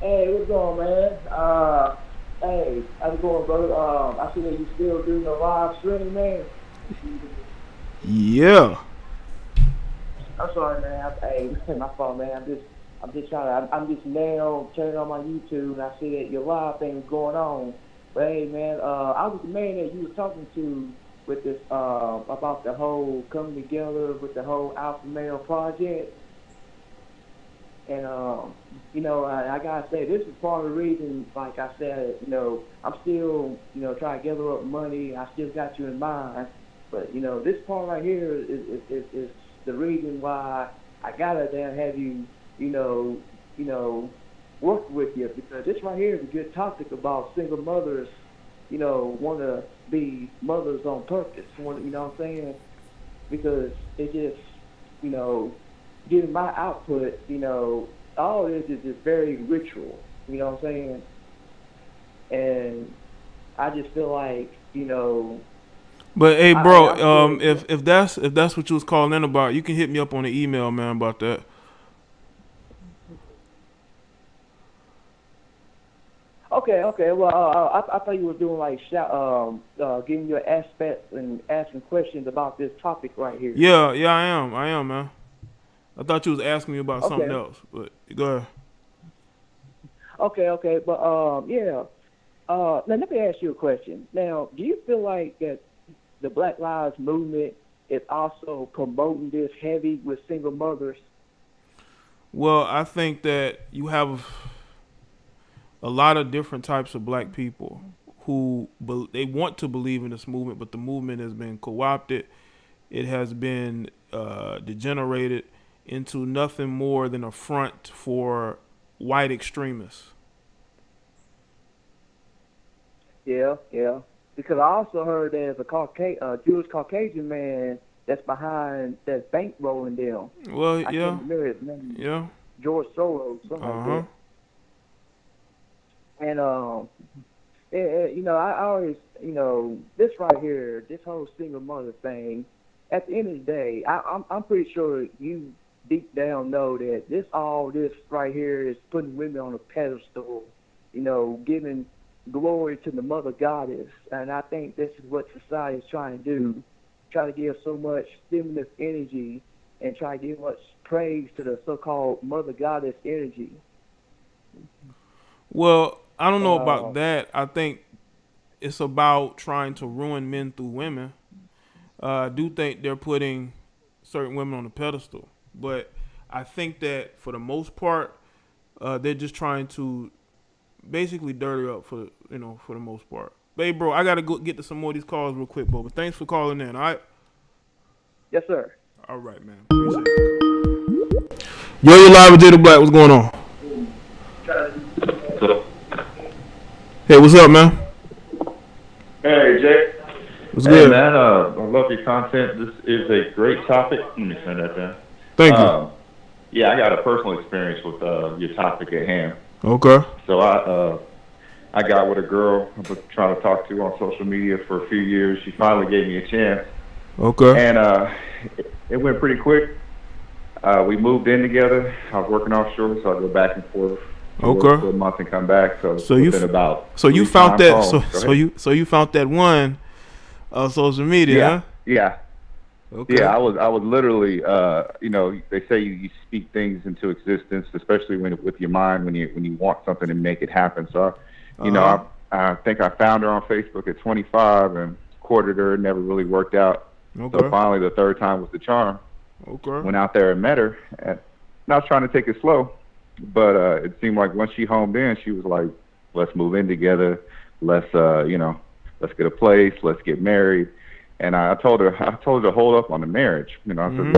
Hey, what's going on, man? Hey, how's it going, brother? I see that you still doing the live stream, man. Yeah. I'm sorry, man. Hey, my fault, man. I'm just now turning on my YouTube and I see that your live thing is going on. But hey, man, I was the man that you were talking to with this about the whole coming together with the whole Alpha Male project. And you know, I gotta say, this is part of the reason. Like I said, you know, I'm still, you know, trying to gather up money. I still got you in mind, but you know, this part right here is the reason why I gotta have you. You know, work with you, because this right here is a good topic about single mothers, you know, want to be mothers on purpose, you know what I'm saying? Because it just, you know, getting my output, you know, all this is just very ritual, you know what I'm saying? And I just feel like, you know. But hey, bro, if that's what you was calling in about, you can hit me up on the email, man, about that. Okay. Well, I thought you were doing like giving your aspects and asking questions about this topic right here. Yeah, I am, man. I thought you was asking me about something else, but go ahead. Okay, but yeah. Now let me ask you a question. Now, do you feel like that the Black Lives Movement is also promoting this heavy with single mothers? Well, I think that you have a lot of different types of black people who they want to believe in this movement, but the movement has been co-opted. It has been degenerated into nothing more than a front for white extremists. Yeah. Because I also heard there's a Jewish Caucasian man that's behind that's bankrolling them. Well, I can't remember his name. Yeah. George Soros, something like that. And you know, I always, you know, this right here, this whole single mother thing. At the end of the day, I'm pretty sure you deep down know that this right here is putting women on a pedestal, you know, giving glory to the mother goddess. And I think this is what society is trying to do, try to give so much feminist energy and try to give much praise to the so-called mother goddess energy. Well, I don't know about that. I think it's about trying to ruin men through women. I do think they're putting certain women on a pedestal, but I think that for the most part, they're just trying to basically dirty up for the most part. But hey, bro, I gotta go get to some more of these calls real quick, bro. But thanks for calling in. All right. Yes, sir. All right, man. Appreciate it. Yo, you're live with Jay the Black. What's going on? Hey, what's up, man? Hey, Jay. What's good? Man, I love your content. This is a great topic. Let me send that down. Thank you. Yeah, I got a personal experience with your topic at hand. Okay. So I got with a girl I've been trying to talk to on social media for a few years. She finally gave me a chance. Okay. And it went pretty quick. We moved in together. I was working offshore, so I go back and forth Okay. for a month and come back. So you found that you found that one on social media. Huh? Yeah. Okay. Yeah, I was literally, they say you speak things into existence, especially with your mind when you want something and make it happen. So, I think I found her on Facebook at 25 and courted her. Never really worked out. Okay. So finally, the third time was the charm. Okay. Went out there and met her, and I was trying to take it slow, but it seemed like once she homed in, she was like, "Let's move in together. Let's let's get a place. Let's get married." And I told her to hold up on the marriage. I said,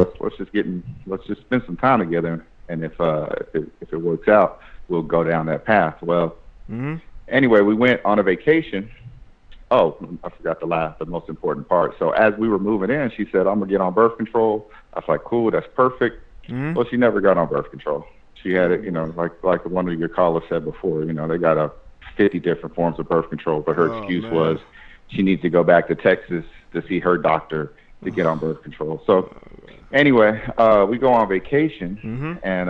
let's just spend some time together, and if it works out, we'll go down that path. Well, anyway, we went on a vacation. Oh, I forgot the most important part. So as we were moving in, she said, "I'm gonna get on birth control." I was like, "Cool, that's perfect." Well, she never got on birth control. She had it, like one of your callers said before. They got 50 different forms of birth control, but her excuse was she needs to go back to Texas to see her doctor to get on birth control. So anyway, we go on vacation, and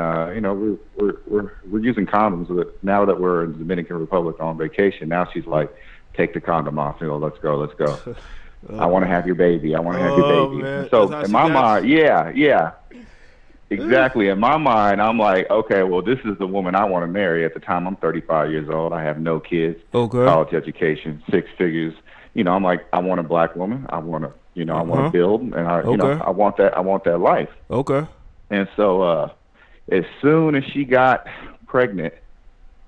we're using condoms. But now that we're in the Dominican Republic on vacation, now she's like, "Take the condom off. Let's go. I want to have your baby. I want to have your baby." Man. So in my mind, exactly. In my mind, I'm like, okay, well, this is the woman I want to marry. At the time, I'm 35 years old. I have no kids. Okay. College education, 6 figures. I'm like, I want a black woman. I want to, I want to build, and I want that. I want that life. Okay. And so, as soon as she got pregnant,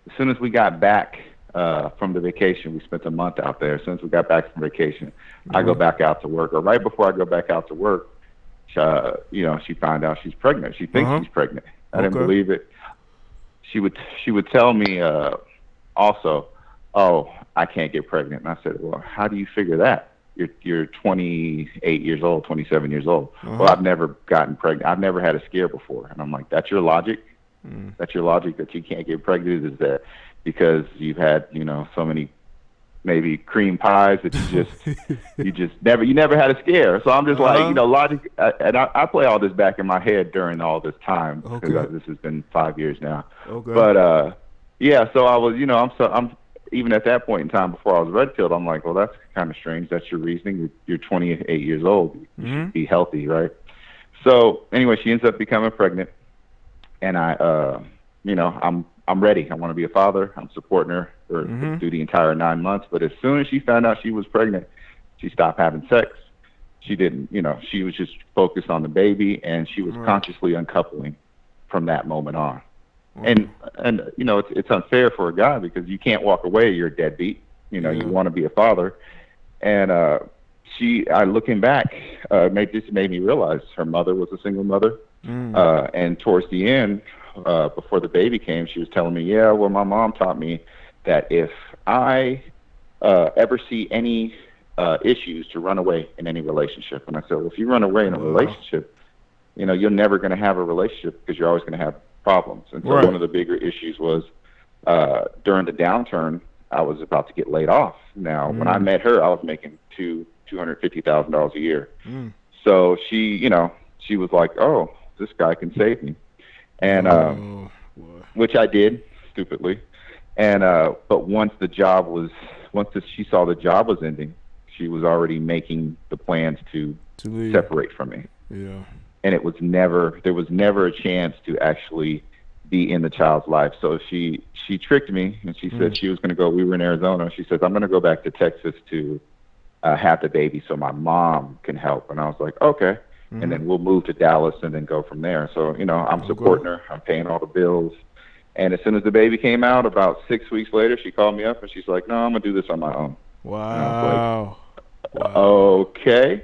as soon as we got back from the vacation, we spent a month out there. As soon as we got back from vacation, I go back out to work. Or right before I go back out to work, she found out she's pregnant. She thinks she's pregnant. I didn't believe it. She would tell me also, "Oh, I can't get pregnant." And I said, "Well, how do you figure that? You're 28 years old, 27 years old." "Well, I've never gotten pregnant. I've never had a scare before." And I'm like, "That's your logic? That's your logic that you can't get pregnant? Is that because you've had, so many maybe cream pies that you just never had a scare?" So I'm just like, logic. And I play all this back in my head during all this time because this has been 5 years now. Okay. But so I was, I'm even at that point in time before I was red pilled, I'm like, well, that's kind of strange. That's your reasoning. You're 28 years old. You should be healthy, right? So anyway, she ends up becoming pregnant, and I'm ready. I want to be a father. I'm supporting her through the entire 9 months. But as soon as she found out she was pregnant, she stopped having sex. She didn't, she was just focused on the baby, and she was consciously uncoupling from that moment on. And it's unfair for a guy because you can't walk away. You're a deadbeat. You want to be a father. And looking back, just made me realize her mother was a single mother. And towards the end, before the baby came, she was telling me, "Yeah, well, my mom taught me that if I ever see any issues, to run away in any relationship." And I said, "Well, if you run away in a relationship, you're never going to have a relationship because you're always going to have problems." And so one of the bigger issues was during the downturn, I was about to get laid off. Now, when I met her, I was making $250,000 a year. So she was like, "Oh, this guy can save me," and which I did stupidly. And but once she saw the job was ending, she was already making the plans to separate from me. Yeah. And there was never a chance to actually be in the child's life. So she tricked me, and she said she was going to go. We were in Arizona. She says, "I'm going to go back to Texas to have the baby so my mom can help." And I was like, "Okay." And then we'll move to Dallas and then go from there. So, I'm supporting her. I'm paying all the bills. And as soon as the baby came out, about 6 weeks later, she called me up and she's like, "No, I'm going to do this on my own." Wow. And I was like, okay.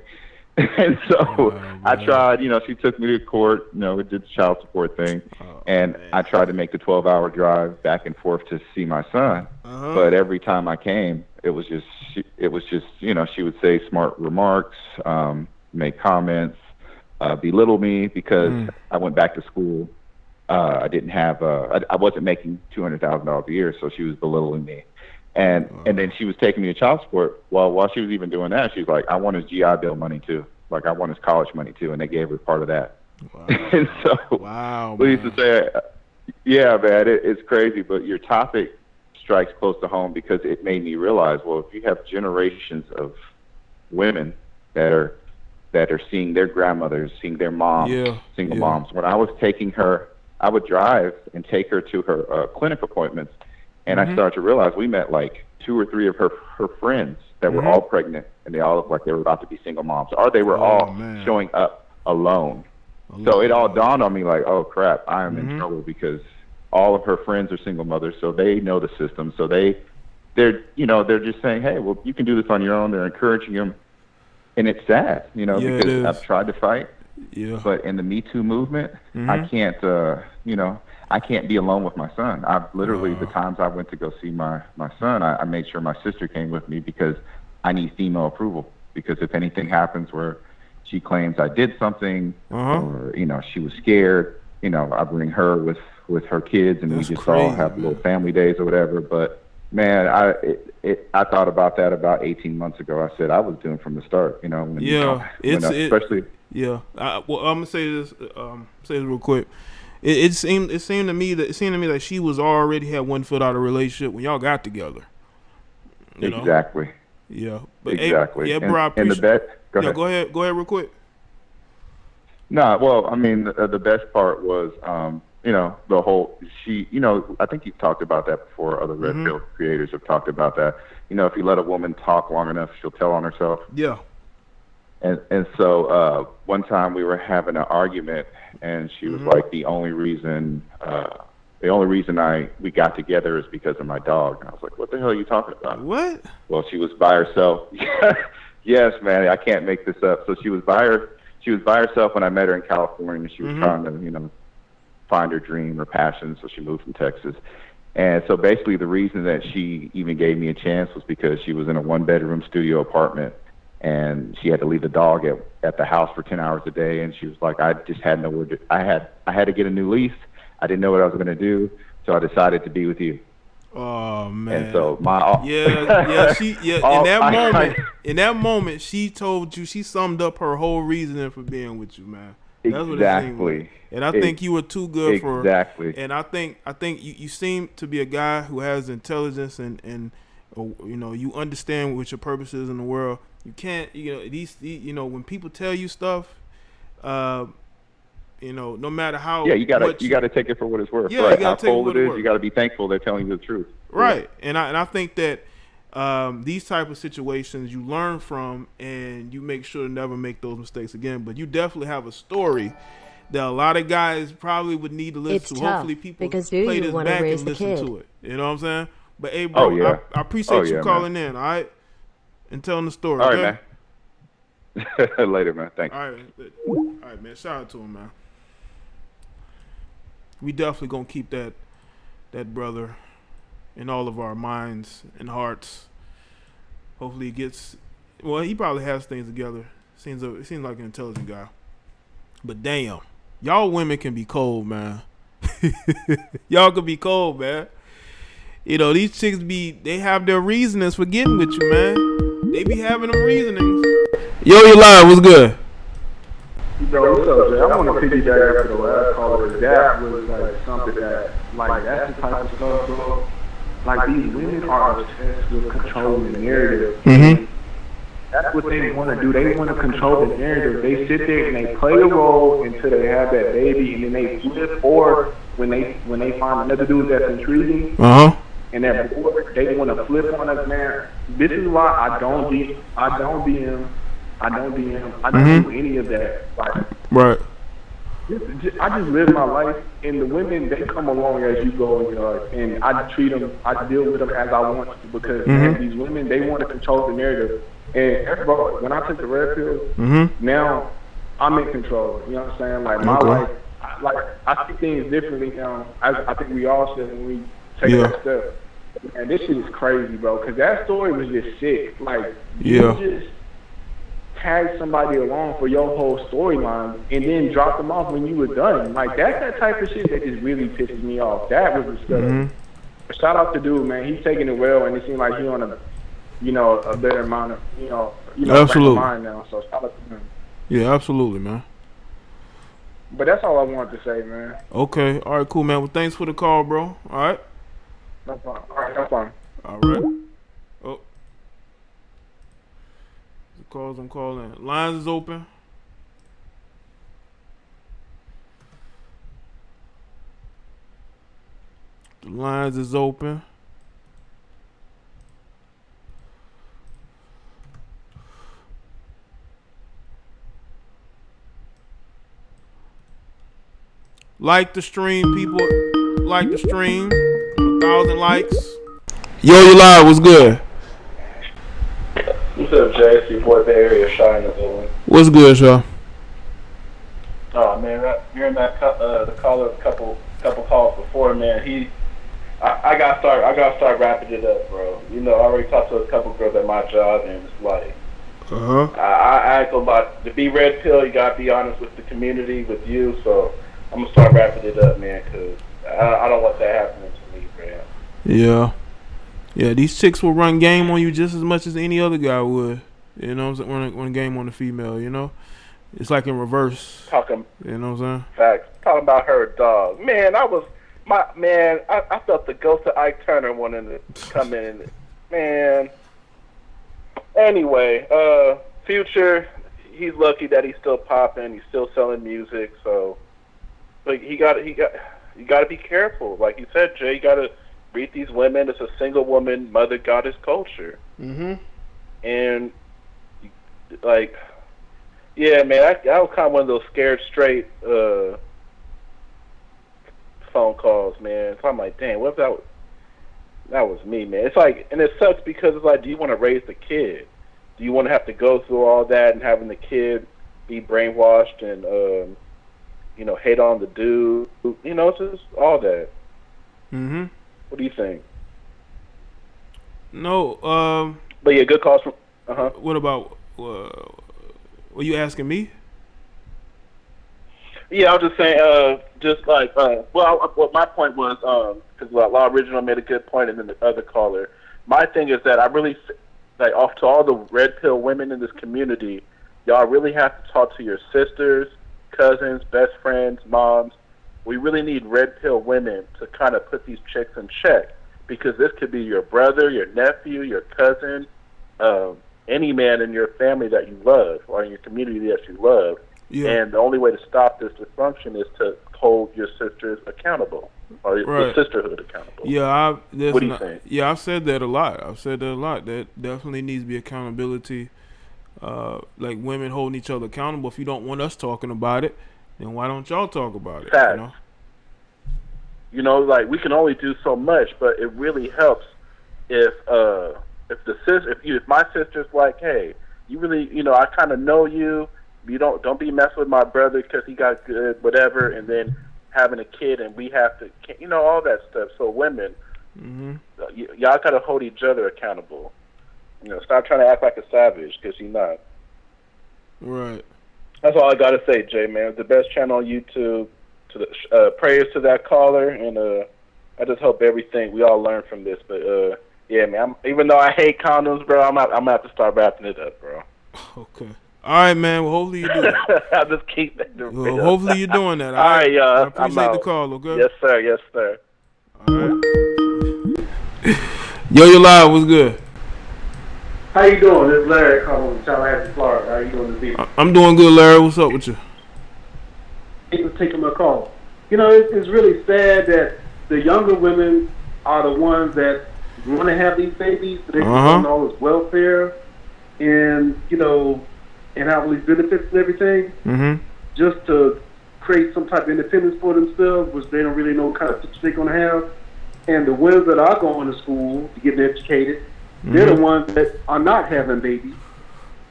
And so I tried, she took me to court, we did the child support thing. I tried to make the 12-hour drive back and forth to see my son. But every time I came, it was just, she would say smart remarks, make comments, belittle me because I went back to school. I didn't have, I wasn't making $200,000 a year, so she was belittling me. And then she was taking me to child support. Well, while she was even doing that, she was like, "I want his GI Bill money too. Like, I want his college money too." And they gave her part of that. Wow. And so, wow, please to say, yeah, man, it's crazy. But your topic strikes close to home because it made me realize, well, if you have generations of women that are seeing their grandmothers, seeing their moms, single moms. When I was taking her, I would drive and take her to her clinic appointments, and I started to realize we met like 2 or 3 of her friends that were all pregnant, and they all looked like they were about to be single moms, or they were all showing up alone. So it all dawned on me like, oh crap, I am in trouble because all of her friends are single mothers, so they know the system. So they're just saying, hey, well, you can do this on your own. They're encouraging them, and it's sad, because I've tried to fight, but in the Me Too movement, I can't, I can't be alone with my son. I've literally the times I went to go see my son, I made sure my sister came with me because I need female approval. Because if anything happens where she claims I did something, or she was scared, I bring her with her kids, and we just all have little family days or whatever. But man, I thought about that about 18 months ago. I said I was doomed from the start. Especially. Yeah. Well, I'm gonna say this real quick. It seemed to me that she was already had one foot out of a relationship when y'all got together. Exactly. Yeah. But exactly. Hey, bro, I appreciate. Go ahead real quick. No, well, I mean, the best part was, the whole, I think you've talked about that before. Other Red Pill creators have talked about that. If you let a woman talk long enough, she'll tell on herself. Yeah. And so one time we were having an argument, and she was like, the only reason we got together is because of my dog. And I was like, what the hell are you talking about? What? Well, she was by herself. Yes, man, I can't make this up. So she was by herself when I met her in California. She was trying to, find her dream or passion, so she moved from Texas. And so basically the reason that she even gave me a chance was because she was in a 1-bedroom studio apartment, and she had to leave the dog at the house for 10 hours a day. And she was like, I just had nowhere to, I had to get a new lease. I didn't know what I was going to do, so I decided to be with you. Oh man! And so in that moment, she told you, she summed up her whole reasoning for being with you, man. That's exactly. What it seemed like. And I think you were too good for her. Exactly. And I think you seem to be a guy who has intelligence and you understand what your purpose is in the world. You can't, when people tell you stuff, no matter how. Yeah, you gotta take it for what it's worth. Yeah, right. You gotta how cold it is, you gotta be thankful they're telling you the truth. Right, and I think that these type of situations you learn from, and you make sure to never make those mistakes again. But you definitely have a story that a lot of guys probably would need to listen to. Hopefully, people play this back and listen to it. You know what I'm saying? But hey, bro, I appreciate you calling in. All right, and telling the story. All right, man. Later, man. Thanks. All right, man. Shout out to him, man. We definitely gonna keep that brother in all of our minds and hearts. Hopefully he probably has things together. Seems like an intelligent guy. But damn, y'all women can be cold, man. Y'all can be cold, man. These chicks they have their reasonings for getting with you, man. They be having them reasonings. Yo, you live, what's good? Yo, what's up, Jay? I want to piggyback after the last caller. That was like something that, like, that's the type of stuff, bro. Like, these women are obsessed with controlling the narrative. Mm-hmm. That's what they want to do. They want to control the narrative. They sit there and they play a role until they have that baby, and then they flip. Or when they find another dude that's intriguing, and they're bored, they want to flip on us, man. This is why I don't DM. I don't do any of that. Like, right. I just live my life, and the women, they come along as you go, and I treat them, I deal with them as I want to, because man, these women, they want to control the narrative. And bro, when I took the red pill, now I'm in control. You know what I'm saying? Like my life, I see things differently now. I think we all should when we take that step. And this shit is crazy, bro, because that story was just sick. Like, you just tag somebody along for your whole storyline and then drop them off when you were done. Like, that's that type of shit that just really pisses me off. That was disgusting. Shout out to dude, man. He's taking it well, and it seems like he's on a better amount of, absolutely. Mind now. So shout out to him. Yeah, absolutely, man. But that's all I wanted to say, man. Okay. All right. Cool, man. Well, thanks for the call, bro. All right. No problem. All right, no problem. All right. Oh. The calls I'm calling. Lines is open. The lines is open. Like the stream, people. Like the stream. 1,000 likes. Yo, you live. What's good? What's up, Jay? It's your boy Bay Area Shy in the building. What's good, y'all? Oh man, hearing that the caller a couple calls before, man, I gotta start wrapping it up, bro. You know, I already talked to a couple girls at my job, and it's like, I act a lot. To be red pill, you gotta be honest with the community, with you. So I'm gonna start wrapping it up, man, because I don't want that happening to me, man. Yeah. Yeah, these chicks will run game on you just as much as any other guy would. You know what I'm saying? Run game on the female, you know? It's like in reverse. You know what I'm saying? Facts. Talking about her dog. Man, I felt the ghost of Ike Turner wanting to come in. Man. Anyway, Future, he's lucky that he's still popping. He's still selling music. So, but you got to be careful. Like you said, Jay, you got to read these women. It's a single woman, mother goddess culture. Mm-hmm. And like, yeah, man, I was kind of one of those scared straight phone calls, man. So I'm like, damn, what if that was me, man? It's like, and it sucks because it's like, do you want to raise the kid? Do you want to have to go through all that and having the kid be brainwashed and you know, hate on the dude? You know, it's just all that. Mm-hmm. What do you think? No, but yeah, good calls from. What about? Were you asking me? Yeah, I was just saying, just like, well, my point was, because La Original made a good point, and then the other caller. My thing is that I really, like, off to all the red pill women in this community, y'all really have to talk to your sisters, cousins, best friends, moms. We really need red pill women to kind of put these chicks in check, because this could be your brother, your nephew, your cousin, any man in your family that you love or in your community that you love. Yeah. And the only way to stop this dysfunction is to hold your sisters accountable, or the sisterhood accountable. Yeah, what do you think? Yeah, I've said that a lot. That definitely needs to be accountability. Like women holding each other accountable. If you don't want us talking about it, then why don't y'all talk about it? Fact. Like we can only do so much, but it really helps if my sister's like, hey, you really, I kind of know you. You don't be messing with my brother because he got good, whatever, and then having a kid and we have to, all that stuff. So women, y'all gotta hold each other accountable. Stop trying to act like a savage because you're not. Right. That's all I gotta say, Jay, man. It's the best channel on YouTube. To the prayers to that caller, and I just hope we all learn from this. But yeah, man. Even though I hate condoms, bro, I'm gonna have to start wrapping it up, bro. Okay. All right, man. Well, hopefully you do that. I'll just keep that. Well, hopefully you're doing that. All right, y'all. I appreciate the call, okay? Yes, sir. Yes, sir. All right. Yo, you live. What's good? How you doing? This is Larry calling from Tallahassee, Florida. How you doing this evening? I'm doing good, Larry. What's up with you? Thanks for taking my call. It's really sad that the younger women are the ones that want to have these babies, so they can get all this welfare and, and have all these benefits and everything, just to create some type of independence for themselves, which they don't really know what kind of future they're going to have. And the ones that are going to school to get educated, they're the ones that are not having babies,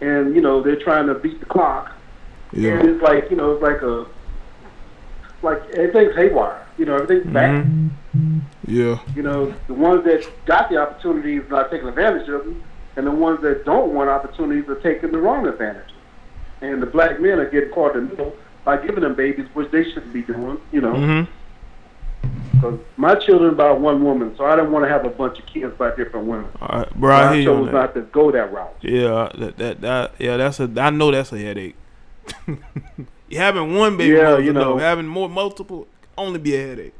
and they're trying to beat the clock. Yeah. And it's like like everything's haywire. Everything's back. Yeah. The ones that got the opportunities are not taking advantage of them, and the ones that don't want opportunities are taking the wrong advantage. And the black men are getting caught in the middle by giving them babies, which they shouldn't be doing. Because my children by one woman, so I didn't want to have a bunch of kids by different women. All right, bro, I hear you on chose not to go that route. Yeah, I know that's a headache. Having one baby Yeah, mother, no. Having multiple, only be a headache.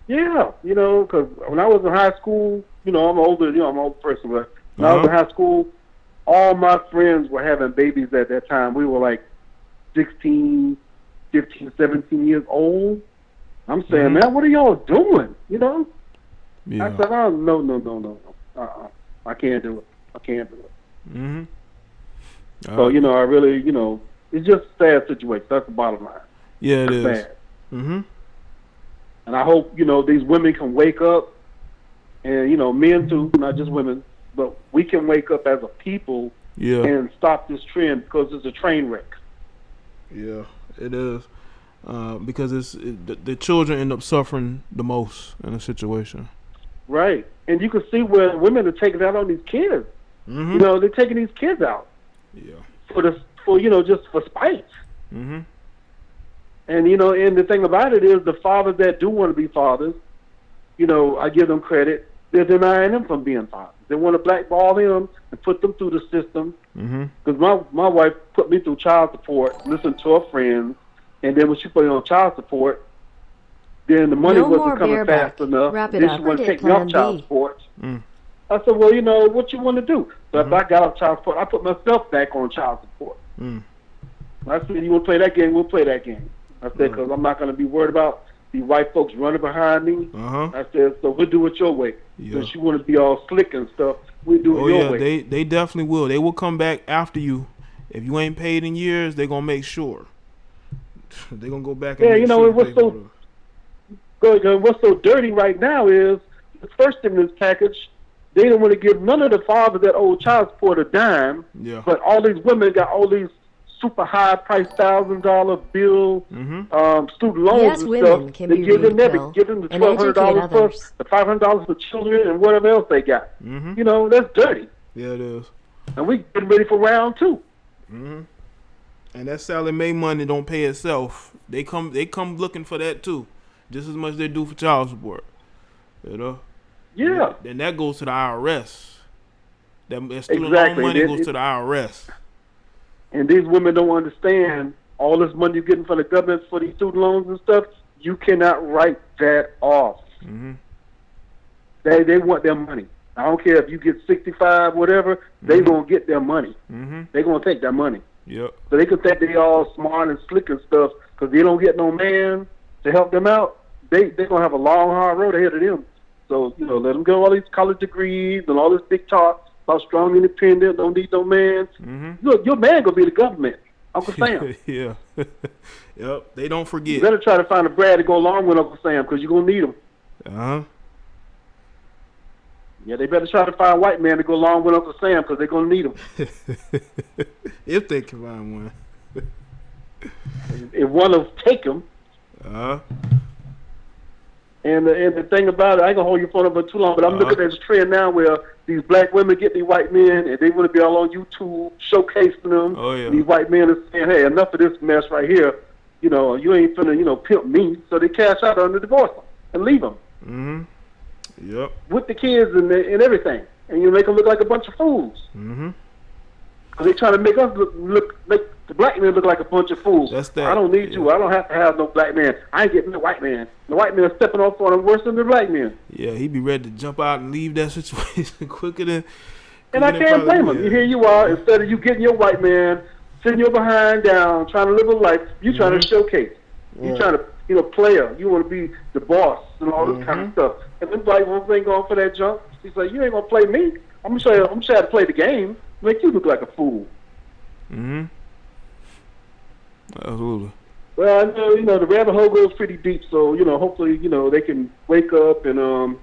Yeah, because when I was in high school, I'm older, I'm an old person, but when I was in high school, all my friends were having babies at that time. We were like 16, 15, 17 years old. I'm saying, man, what are y'all doing? Yeah. I said, oh, no. I can't do it. I can't do it. So, I really, it's just a sad situation. That's the bottom line. Yeah, it it's is. Sad. And I hope, these women can wake up, and, men too, not just women, but we can wake up as a people and stop this trend, because it's a train wreck. Yeah, it is. Because the children end up suffering the most in a situation. Right. And you can see where women are taking out on these kids. They're taking these kids out. Yeah. For just for spite. And and the thing about it is, the fathers that do want to be fathers, I give them credit, they're denying them from being fathers. They want to blackball them and put them through the system. Because my wife put me through child support, listened to her friends, and then when she put me on child support, then the money wasn't coming fast enough. Then she wanted to take me off child support. I said, well, what you want to do? So if I got off child support, I put myself back on child support. I said, you want to play that game? We'll play that game. I said, because I'm not going to be worried about these white folks running behind me. I said, so we'll do it your way. Because you want to be all slick and stuff, we'll do it your way. They definitely will. They will come back after you. If you ain't paid in years, they're going to make sure. They're going to go back and make sure. What's so dirty right now is the first stimulus package, they don't want to give none of the fathers that owe child support a dime. But all these women got all these super high price $1,000 bill student loans and stuff. They give them that. They give them the $1,200 plus, the $500 for children, and whatever else they got. That's dirty. Yeah, it is. And we getting ready for round 2. And that Sallie Mae money don't pay itself. They come looking for that too, just as much as they do for child support. Yeah. Then that goes to the IRS. That student loan money goes to the IRS. And these women don't understand all this money you're getting from the government for these student loans and stuff. You cannot write that off. They want their money. I don't care if you get 65, whatever. They gonna get their money. They gonna take their money. Yep. So they can think they all smart and slick and stuff, because they don't get no man to help them out. They gonna have a long, hard road ahead of them. So let them get all these college degrees and all this big talk about strong, independent, don't need no man. Look, your man gonna be the government, Uncle Sam. Yeah. Yep. They don't forget. You better try to find a Brad to go along with Uncle Sam, because you're gonna need him. Yeah, they better try to find a white man to go along with Uncle Sam, because they're gonna need him. If they can find one. If one of them take him. And the thing about it, I ain't gonna hold your phone up for too long, but I'm looking at this trend now where these black women get these white men, and they want to be all on YouTube showcasing them. These white men are saying, hey, enough of this mess right here. You ain't finna, pimp me. So they cash out on the divorce and leave them. Yep. With the kids and everything. And you make them look like a bunch of fools. Because they trying to make us make the black men look like a bunch of fools. That's that. I don't need you. I don't have to have no black man. I ain't getting no white man. The white man is stepping off on them worse than the black men. Yeah, he be ready to jump out and leave that situation quicker than. And I can't blame him. Here you are, instead of you getting your white man, sitting your behind down, trying to live a life, you trying to showcase. You trying to, player. You want to be the boss and all this kind of stuff. And them black ones ain't going for that junk. He's like, you ain't gonna play me. I'm gonna show you how to play the game. Make you look like a fool. Absolutely. Well, I know, the rabbit hole goes pretty deep, so, hopefully, they can wake up and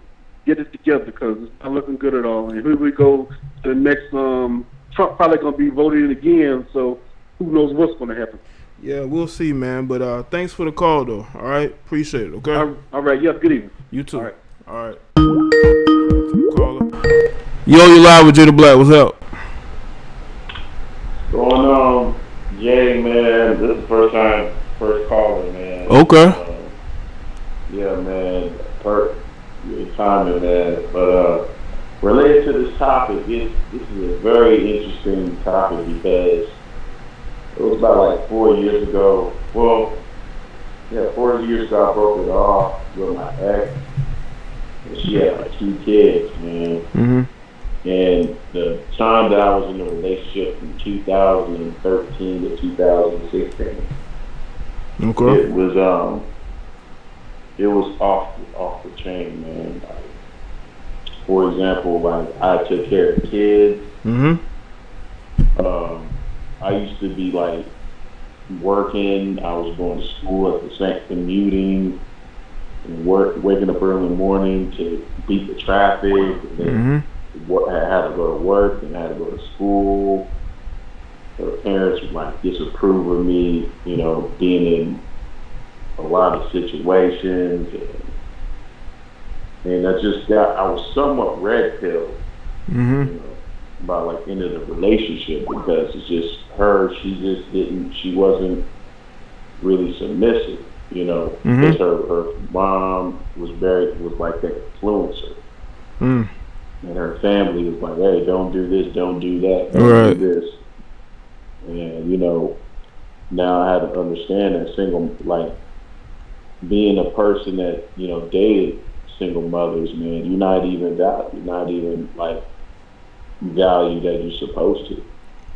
get it together, because it's not looking good at all. And here we go to the next, Trump probably going to be voted in again, so who knows what's going to happen. Yeah, we'll see, man. But thanks for the call, though. All right? Appreciate it, okay? All right. You have a good evening. You too. All right. Yo, you live with Jada Black. What's up? Going on, Jay, man. This is the first caller, man. Okay. Yeah, man. Your timing, man. But related to this topic, this is a very interesting topic, because was about like 4 years ago. Well, yeah, 4 years ago I broke it off with my ex. And she had like 2 kids, man. Mm-hmm. And the time that I was in a relationship from 2013 to 2016, okay, it was off the chain, man. Like, for example, like I took care of kids. Mm-hmm. I used to be like working. I was going to school at the same, commuting, and waking up early in the morning to beat the traffic. And then I had to go to work and I had to go to school. Her parents would like disapprove of me, you know, being in a lot of situations, and I was somewhat red pilled, you know, by like end of the relationship, because it's just her. She wasn't really submissive, you know, because her mom was like that influencer, and her family was like, hey, don't do this, don't do that, don't do this, and you know, now I had to understand that being a person that, you know, dated single mothers, man, you're not even like valued that you're supposed to.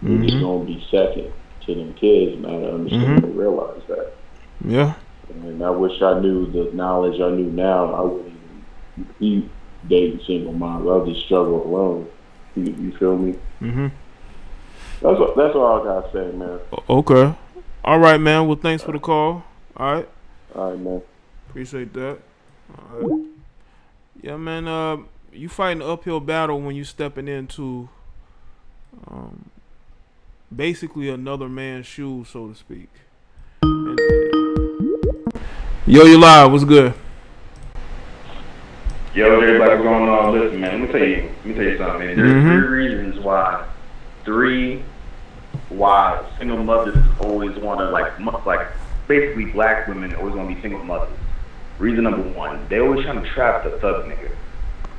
You're just gonna be second to them kids, and I understand and realize that. Yeah. And I wish I knew the knowledge I knew now. I wouldn't even be dating single moms. I'll just struggle alone. You feel me? That's all I gotta say, man. Okay. All right, man. Well, thanks for the call. All right. All right, man. Appreciate that. All right. Yeah, man. You fighting an uphill battle when you stepping into basically another man's shoes, so to speak. Yo, you live. What's good? Yo, everybody, what's going on? Listen, man. Let me tell you something, man. There's 3 reasons why. 3 why single mothers always want to like basically black women always want to be single mothers. Reason number 1, they always trying to trap the thug nigga.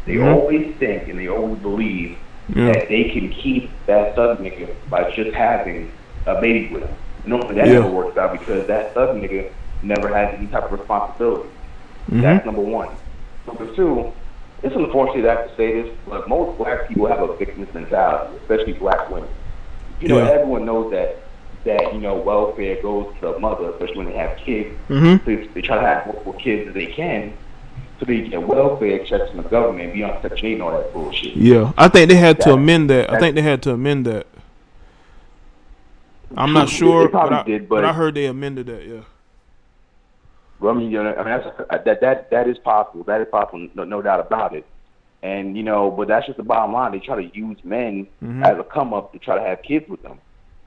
They always think and they always believe that they can keep that thug nigga by just having a baby with him. Normally that never works out, because that thug nigga never has any type of responsibility. That's number 1. Number 2, it's unfortunate that I have to say this, but most black people have a victimless mentality, especially black women. You know, everyone knows that you know, welfare goes to the mother, especially when they have kids. So they try to have multiple kids as they can, so they get welfare checks from the government, be on Section 8 and all that bullshit. Yeah, I think they had to amend that. I'm not sure, but I heard they amended that. Yeah. Well, I mean, you know, that is possible. That is possible, no doubt about it. And you know, but that's just the bottom line. They try to use men as a come up to try to have kids with them.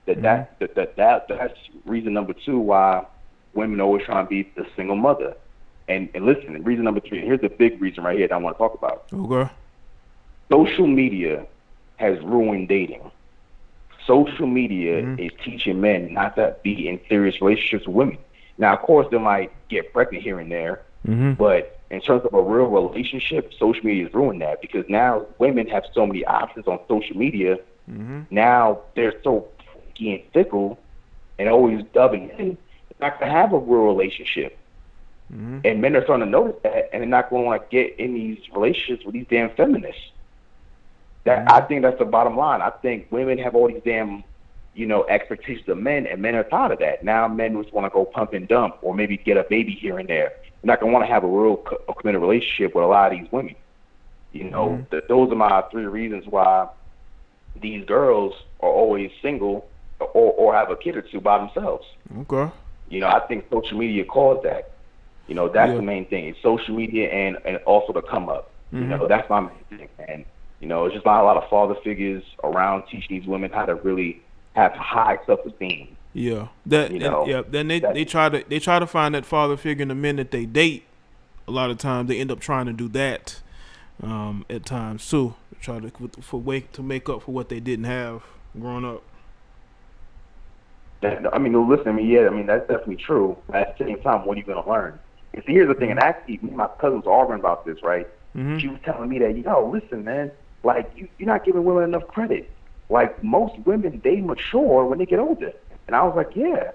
That's reason number 2 why women always try to be the single mother. And listen, reason number 3. Here's the big reason right here that I want to talk about. Okay. Social media has ruined dating. Social media is teaching men not to be in serious relationships with women. Now, of course, they might get pregnant here and there, but in terms of a real relationship, social media has ruined that, because now women have so many options on social media. Now they're so and fickle and always dubbing in, not to have a real relationship. And men are starting to notice that, and they're not going to want to get in these relationships with these damn feminists. I think that's the bottom line. I think women have all these damn, you know, expectations of men, and men are tired of that. Now men just want to go pump and dump, or maybe get a baby here and there. They're not going to want to have a real committed relationship with a lot of these women. You know, those are my 3 reasons why these girls are always single or have a kid or 2 by themselves. Okay. You know, I think social media caused that. You know, that's the main thing. It's social media and also the come up. You know, that's my main thing. And, you know, it's just not a lot of father figures around teaching these women how to really have high self-esteem. Yeah. Then they try to find that father figure in the men that they date. A lot of times they end up trying to do that at times too. Try to make up for what they didn't have growing up. I mean, listen, that's definitely true. At the same time, what are you going to learn? And see, here's the thing, and actually, me and my cousin was arguing about this, right? She was telling me that, listen, man, like, you're not giving women enough credit. Like, most women, they mature when they get older. And I was like, yeah,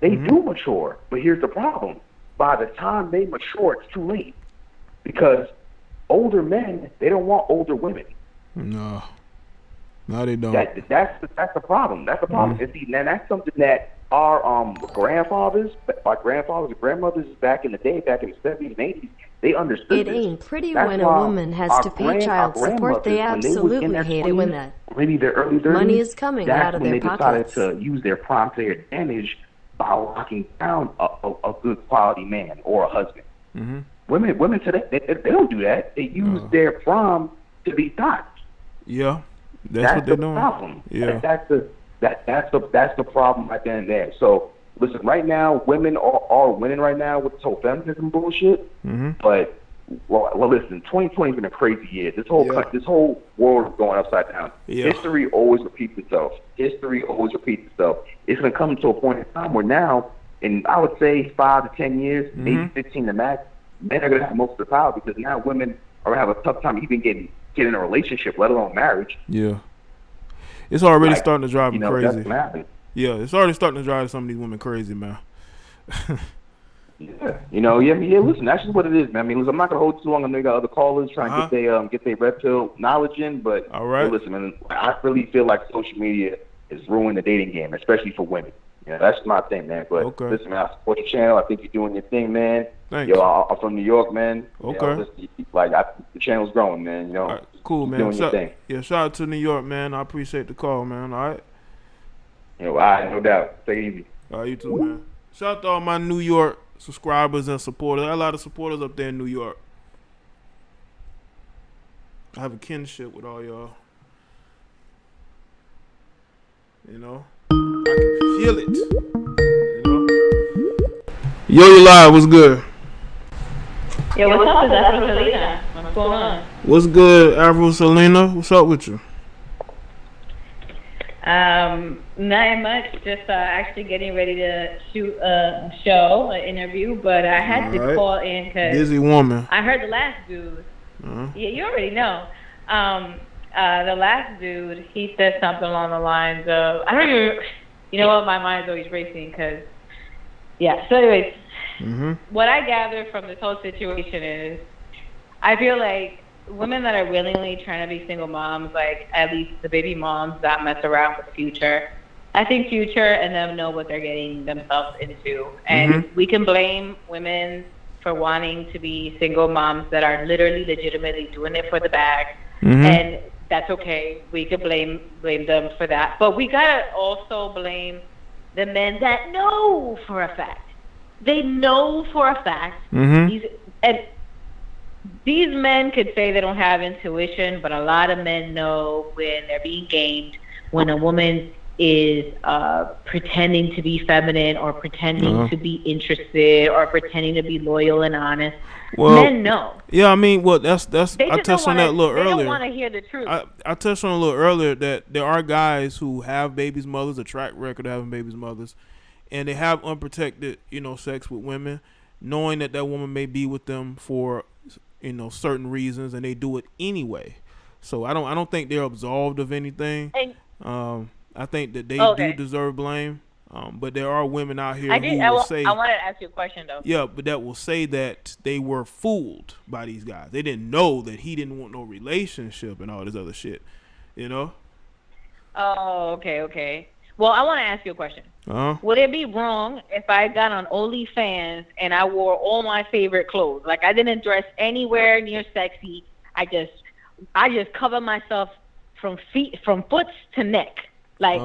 they do mature. But here's the problem. By the time they mature, it's too late. Because older men, they don't want older women. No, they don't. That's the problem. That's the problem. And see, and that's something that our grandfathers and grandmothers back in the day, back in the 70s and 80s, they understood It this. ain't pretty That's when a why woman has our to pay child support. They when was in absolutely their hate it when 20s, that maybe their early 30s, money is coming that's out of when their they pockets. decided to use their prime to their advantage by locking down a good quality man or a husband. Women today, they don't do that. They use their prime to be thoughts. Yeah, that's what they're doing. Problem. Yeah, that's the problem right then and there. So listen, right now, women are winning right now with this whole feminism bullshit. But well, listen, 2020 has been a crazy year. This whole world is going upside down. History always repeats itself. It's going to come to a point in time where now, in I would say 5 to 10 years, maybe 15 the max, men are going to have most of the power because now women are going to have a tough time even getting in a relationship, let alone marriage. Yeah. It's already starting to drive them crazy. That's gonna happen. Yeah, it's already starting to drive some of these women crazy, man. Listen, that's just what it is, man. I mean, listen, I'm not gonna hold too long. I know you got other callers trying to get their red pill knowledge in, but listen, man, I really feel like social media is ruining the dating game, especially for women. That's my thing, man. But listen, man, I support your channel. I think you're doing your thing, man. Thanks. I'm from New York, man. Okay. The channel's growing, man. Right, cool, man. Doing your thing. Yeah, shout out to New York, man. I appreciate the call, man. All right. All right, no doubt. Take it easy. All right, you too, man. Shout out to all my New York subscribers and supporters. I got a lot of supporters up there in New York. I have a kinship with all y'all. I can feel it. Yo, you live. What's good? Yo, what's up? Is Afro Selena? What's going on? What's good, Afro Selena? What's up with you? Not much. Just actually getting ready to shoot a show, an interview, but I had to call in because busy woman. I heard the last dude. Yeah, you already know. The last dude, he said something along the lines of, I don't even, you know what? My mind's always racing because, yeah. So, anyways, what I gather from this whole situation is, I feel like women that are willingly trying to be single moms, like at least the baby moms that mess around with Future, I think Future and them know what they're getting themselves into. And we can blame women for wanting to be single moms that are literally legitimately doing it for the bag. And that's okay. We could blame them for that. But we gotta also blame the men that know for a fact. They know for a fact. These men could say they don't have intuition, but a lot of men know when they're being gamed, when a woman is pretending to be feminine or pretending to be interested or pretending to be loyal and honest. Men know. Yeah, I mean, that's I touched on that a little earlier. They don't want to hear the truth. I touched on a little earlier that there are guys who have babies' mothers, a track record of having babies' mothers, and they have unprotected, sex with women, knowing that woman may be with them for, certain reasons, and they do it anyway. So I don't think they're absolved of anything. I think that they do deserve blame. But there are women out here who will say... I wanted to ask you a question, though. Yeah, but that will say that they were fooled by these guys. They didn't know that he didn't want no relationship and all this other shit, Oh, okay. Well, I want to ask you a question. Would it be wrong if I got on OnlyFans and I wore all my favorite clothes? Like, I didn't dress anywhere near sexy. I just cover myself from foot to neck. Like,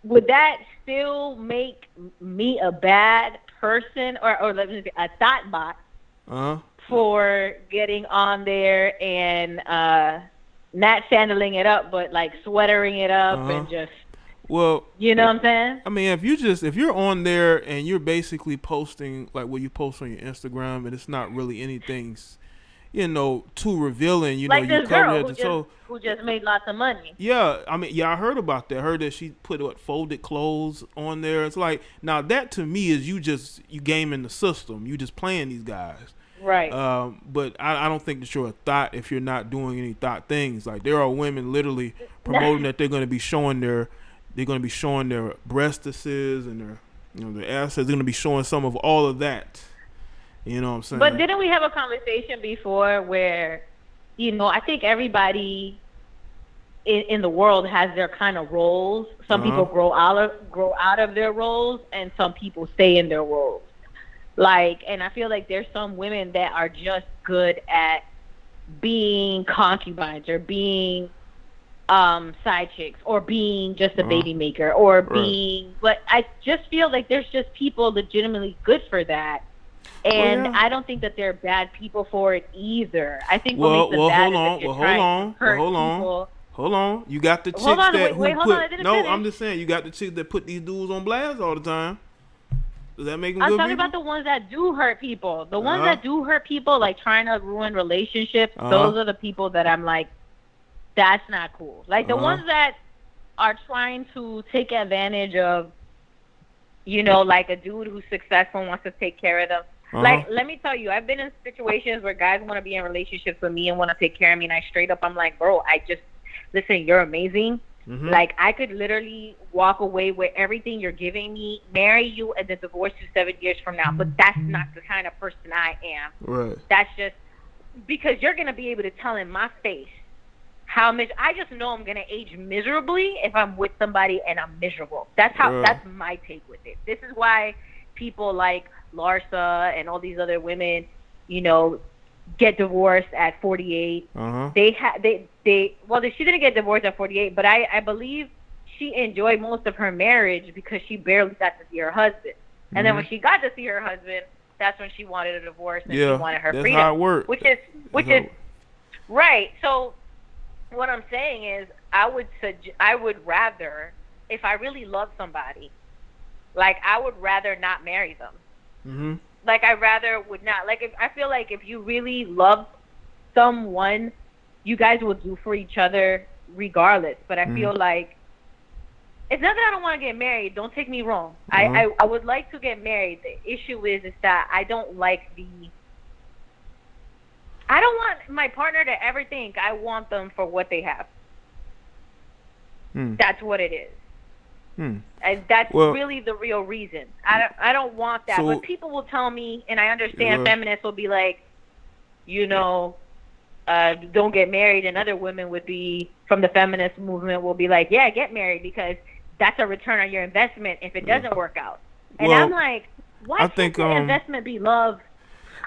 would that still make me a bad person or let me say a thought box for getting on there and not sandaling it up, but like sweatering it up and just you know what I'm saying? I mean, if you're on there and you're basically posting like what you post on your Instagram and it's not really anything too revealing, like you this cover girl who just made lots of money. Yeah, I mean, I heard about that. I heard that she put folded clothes on there. It's like, now that to me is you gaming the system. You just playing these guys. Right. But I don't think that you're a thought if you're not doing any thought things. Like, there are women literally promoting that they're going to be showing their they're going to be showing their breastises and their, their assets. They're going to be showing some of all of that. You know what I'm saying? But didn't we have a conversation before where, I think everybody in the world has their kind of roles. Some people grow out of their roles, and some people stay in their roles. And I feel like there's some women that are just good at being concubines or being side chicks or being just a baby maker or being. But I just feel like there's just people legitimately good for that. And I don't think that they're bad people for it either. I think what makes them bad is that you're trying to hurt people. Hold on. You got the chicks hold on, that wait, who hold put. on, I didn't no, finish. I'm just saying you got the chicks that put these dudes on blast all the time. Does that make them I'm good talking people? about the ones that do hurt people. The ones that do hurt people, like trying to ruin relationships. Those are the people that I'm like, that's not cool. Like the ones that are trying to take advantage of, like a dude who's successful and wants to take care of them. Like, let me tell you, I've been in situations where guys want to be in relationships with me and want to take care of me, and I straight up, I'm like, bro, listen, you're amazing. Like, I could literally walk away with everything you're giving me, marry you, and then divorce you 7 years from now. But that's not the kind of person I am. Right. That's just because you're going to be able to tell in my face how much. I just know I'm going to age miserably if I'm with somebody and I'm miserable. That's my take with it. This is why people like Larsa and all these other women, get divorced at 48. She didn't get divorced at 48, but I believe she enjoyed most of her marriage because she barely got to see her husband. And then when she got to see her husband, that's when she wanted a divorce and she wanted her freedom. How it works. Which is right. So what I'm saying is I would rather, if I really love somebody, I would rather not marry them. I rather would not. I feel like if you really love someone, you guys will do for each other regardless. But I feel like it's not that I don't want to get married. Don't take me wrong. I would like to get married. The issue is that I don't like I don't want my partner to ever think I want them for what they have. That's what it is. And that's really the real reason. I don't want that. But people will tell me, and I understand feminists will be like, don't get married, and other women would be, from the feminist movement, will be like, yeah, get married because that's a return on your investment if it doesn't work out. And I'm like, why can't the investment be love?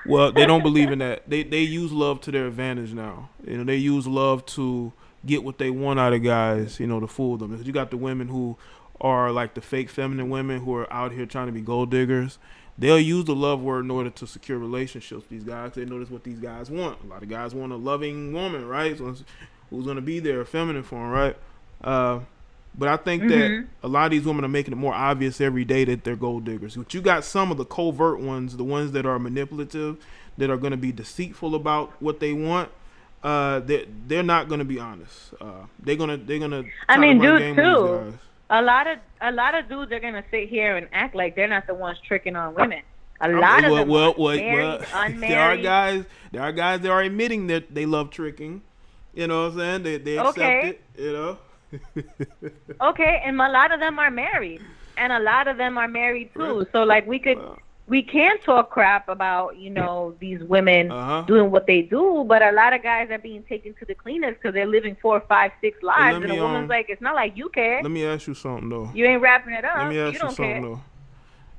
Well, they don't believe in that. They use love to their advantage now. They use love to get what they want out of guys, to fool them. Because you got the women who are like the fake feminine women who are out here trying to be gold diggers. They'll use the love word in order to secure relationships with these guys. They know that's what these guys want. A lot of guys want a loving woman, right? So who's going to be there, feminine for them, right? But I think that a lot of these women are making it more obvious every day that they're gold diggers. But you got some of the covert ones, the ones that are manipulative, that are going to be deceitful about what they want. They're not going to be honest. They're gonna. I mean, dudes too. A lot of dudes are gonna sit here and act like they're not the ones tricking on women. A lot of them married, unmarried. There are guys that are admitting that they love tricking. You know what I'm saying? They accept it. Okay, and a lot of them are married, and a lot of them are married too. Right. So we can talk crap about these women doing what they do, but a lot of guys are being taken to the cleaners because they're living 4, 5, 6 lives, and a woman's like, it's not like you care. Let me ask you something though. You ain't wrapping it up. Let me ask you don't something care. though.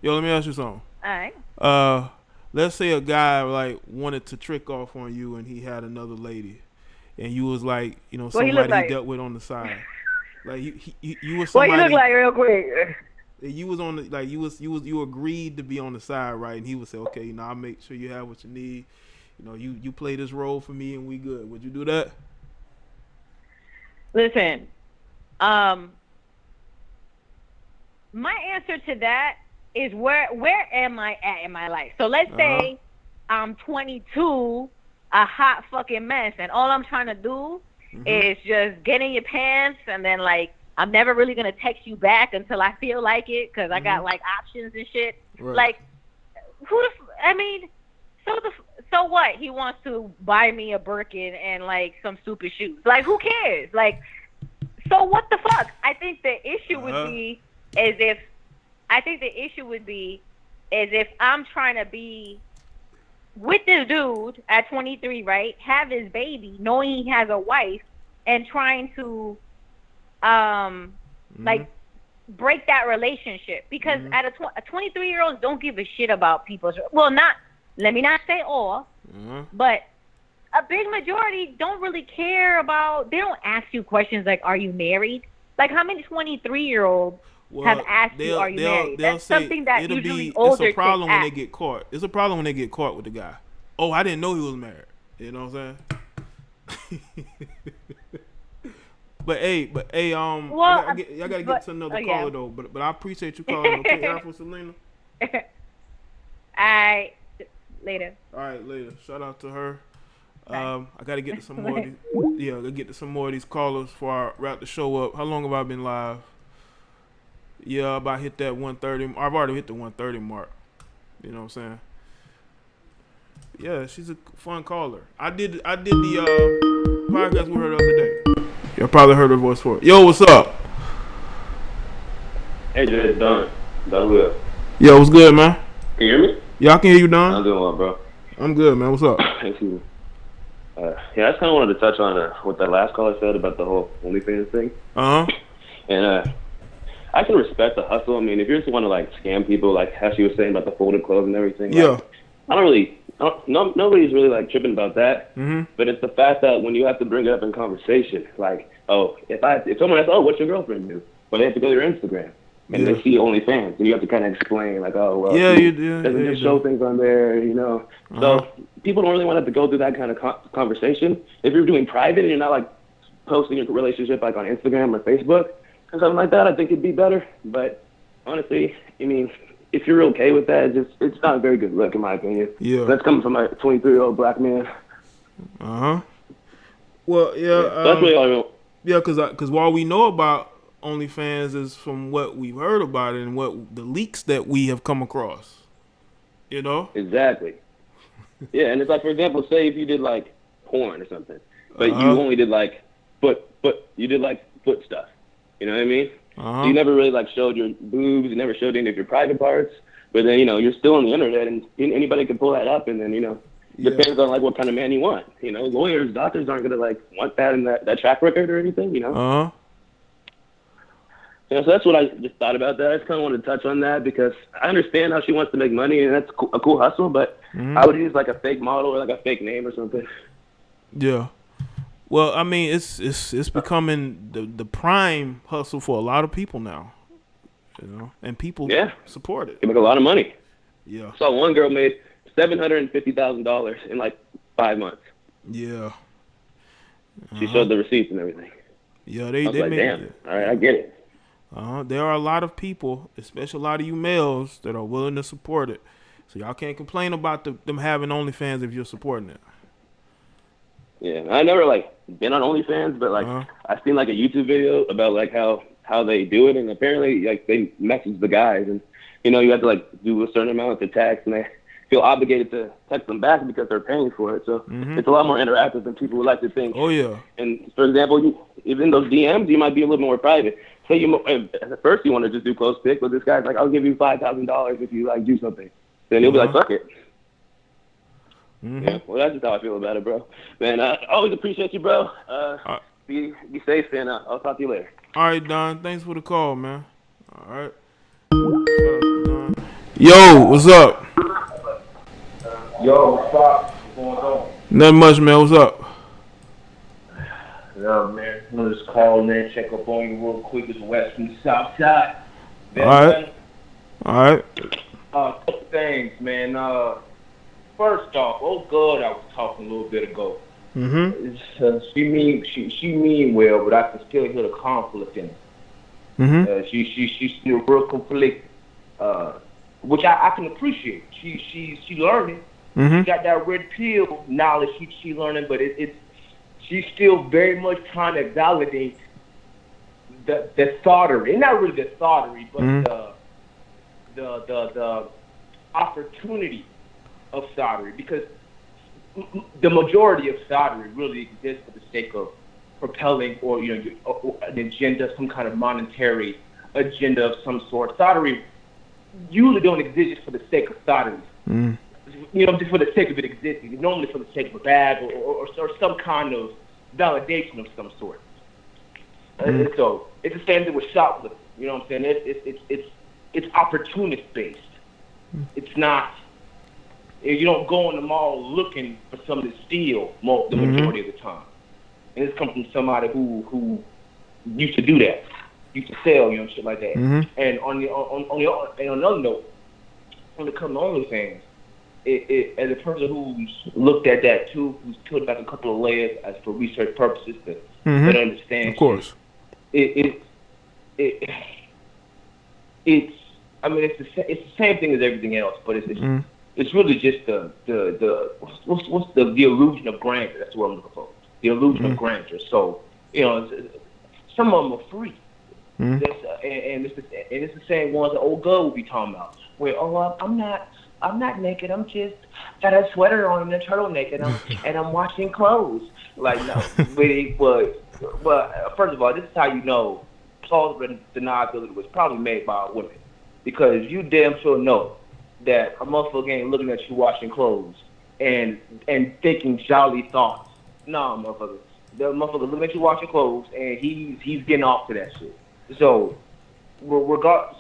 Yo, let me ask you something. All right. Let's say a guy wanted to trick off on you and he had another lady, and you was like, somebody he dealt with on the side. Like you was somebody. What you look like real quick? You was on the you agreed to be on the side, right? And he would say, okay, I'll make sure you have what you need. You play this role for me and we good. Would you do that? Listen, my answer to that is where am I at in my life? So let's say I'm 22, a hot fucking mess, and all I'm trying to do is just get in your pants, and then I'm never really gonna text you back until I feel like it because I got options and shit. Right. So what? He wants to buy me a Birkin and some stupid shoes. Who cares? So what the fuck? I think the issue would be if I'm trying to be with this dude at 23, right? Have his baby, knowing he has a wife, and trying to like break that relationship, because at a 23-year-olds don't give a shit about people's, well, not, let me not say all, but a big majority don't really care about, they don't ask you questions like, are you married? Like, how many 23-year-olds have asked you, are you married? That's something that usually older it's a problem kids when ask. they get caught. It's a problem when they get caught with the guy. Oh, I didn't know he was married. You know what I'm saying? But hey, Well, I gotta get to another caller though. But I appreciate you calling. Okay, Afro Selena. Alright, later. Alright, later. Shout out to her. I gotta get to some more. Of these, I gotta get to some more of these callers before I wrap the show up. How long have I been live? Yeah, I about hit that 130. I've already hit the 130 mark. You know what I'm saying? Yeah, she's a fun caller. I did the podcast with her the other day. Y'all probably heard her voice for it. Yo, what's up? Hey, Jay, it's Don. Don Will. Yo, what's good, man? Can you hear me? Yeah, I can hear you, Don. I'm doing well, bro. I'm good, man. What's up? Excuse me. Yeah, I just kind of wanted to touch on what that last caller said about the whole OnlyFans thing. And I can respect the hustle. I mean, if you just want to like scam people, like how she was saying about the folded clothes and everything. Yeah. Like, nobody's really like tripping about that. But it's the fact that when you have to bring it up in conversation, like, oh, if someone asks, oh, what's your girlfriend do? Well, they have to go to your Instagram and they see OnlyFans, and you have to kind of explain, like, oh, well, doesn't just show things on there, you know. So people don't really want to have to go through that kind of conversation. If you're doing private and you're not like posting your relationship like on Instagram or Facebook or something like that, I think it'd be better. But honestly, I mean, if you're okay with that, it's not a very good look in my opinion. Yeah. That's coming from a 23-year-old black man. Well, yeah. That's really all I know. Yeah, because while we know about OnlyFans is from what we've heard about it and what the leaks that we have come across. You know? Exactly. Yeah, and it's like, for example, say if you did like porn or something, but you only did like foot stuff. You know what I mean? So you never really like showed your boobs, you never showed any of your private parts, but then, you know, you're still on the internet and anybody can pull that up, and then, you know, depends on like what kind of man you want. You know, lawyers, doctors aren't gonna like want that in that track record or anything, you know? Yeah, so that's what I just thought about that. I just kind of wanted to touch on that because I understand how she wants to make money and that's a cool hustle, but I would use like a fake model or like a fake name or something. Yeah. Well, I mean, it's becoming the prime hustle for a lot of people now, you know, and people support it. They make a lot of money. Yeah. I saw one girl made $750,000 in like 5 months. Yeah. She showed the receipts and everything. Yeah, I was like, damn. All right, I get it. There are a lot of people, especially a lot of you males, that are willing to support it. So y'all can't complain about them having OnlyFans if you're supporting it. Yeah, I never like been on OnlyFans, but like I've seen like a YouTube video about like how they do it, and apparently like they message the guys, and you know you have to like do a certain amount to text, and they feel obligated to text them back because they're paying for it. So it's a lot more interactive than people would like to think. Oh yeah. And for example, even those DMs, you might be a little more private. Say at first you want to just do close pick, but this guy's like, I'll give you $5,000 if you like do something. Then he'll be like, fuck it. Yeah, well, that's just how I feel about it, bro. Man, I always appreciate you, bro. Be safe, and I'll talk to you later. All right, Don. Thanks for the call, man. All right. Yo, what's up? Yo, what's up? What's going on? Nothing much, man. What's up? Yeah, man. I'm just calling in, check up on you real quick. It's West from the South Side. All right. All right. Couple things, man. First off, oh God, I was talking a little bit ago. She mean well, but I can still hear the conflict in her. She's still real conflicted, which I can appreciate. She learning. She got that red pill knowledge she learning, but she's still very much trying to validate the thoughterry. Not really the thoughterry, but the opportunity of thoughterry, because the majority of thoughterry really exists for the sake of propelling or an agenda, some kind of monetary agenda of some sort. Thottery usually don't exist just for the sake of thottery. Just for the sake of it existing. Normally for the sake of a bag or some kind of validation of some sort. And so it's the same thing with shoplifting. You know what I'm saying? It's opportunist based. It's not. You don't go in the mall looking for something to steal the majority of the time. And this comes from somebody who used to do that, used to sell, shit like that. And on another note, when it comes to OnlyFans, as a person who's looked at that too, who's peeled back a couple of layers as for research purposes to better understand. Of course. It's the same thing as everything else, but it's really just what's the illusion of grandeur. That's what I'm looking for. The illusion of grandeur. So some of them are free. And it's the same ones that old girl will be talking about. Where I'm not naked. I'm just got a sweater on and a turtleneck and I'm washing clothes. Like no, but first of all, this is how you know plausible deniability was probably made by a woman, because you damn sure know that a motherfucker ain't looking at you washing clothes and thinking jolly thoughts. Nah, motherfucker. The motherfucker looking at you washing clothes and he's getting off to that shit. So regardless,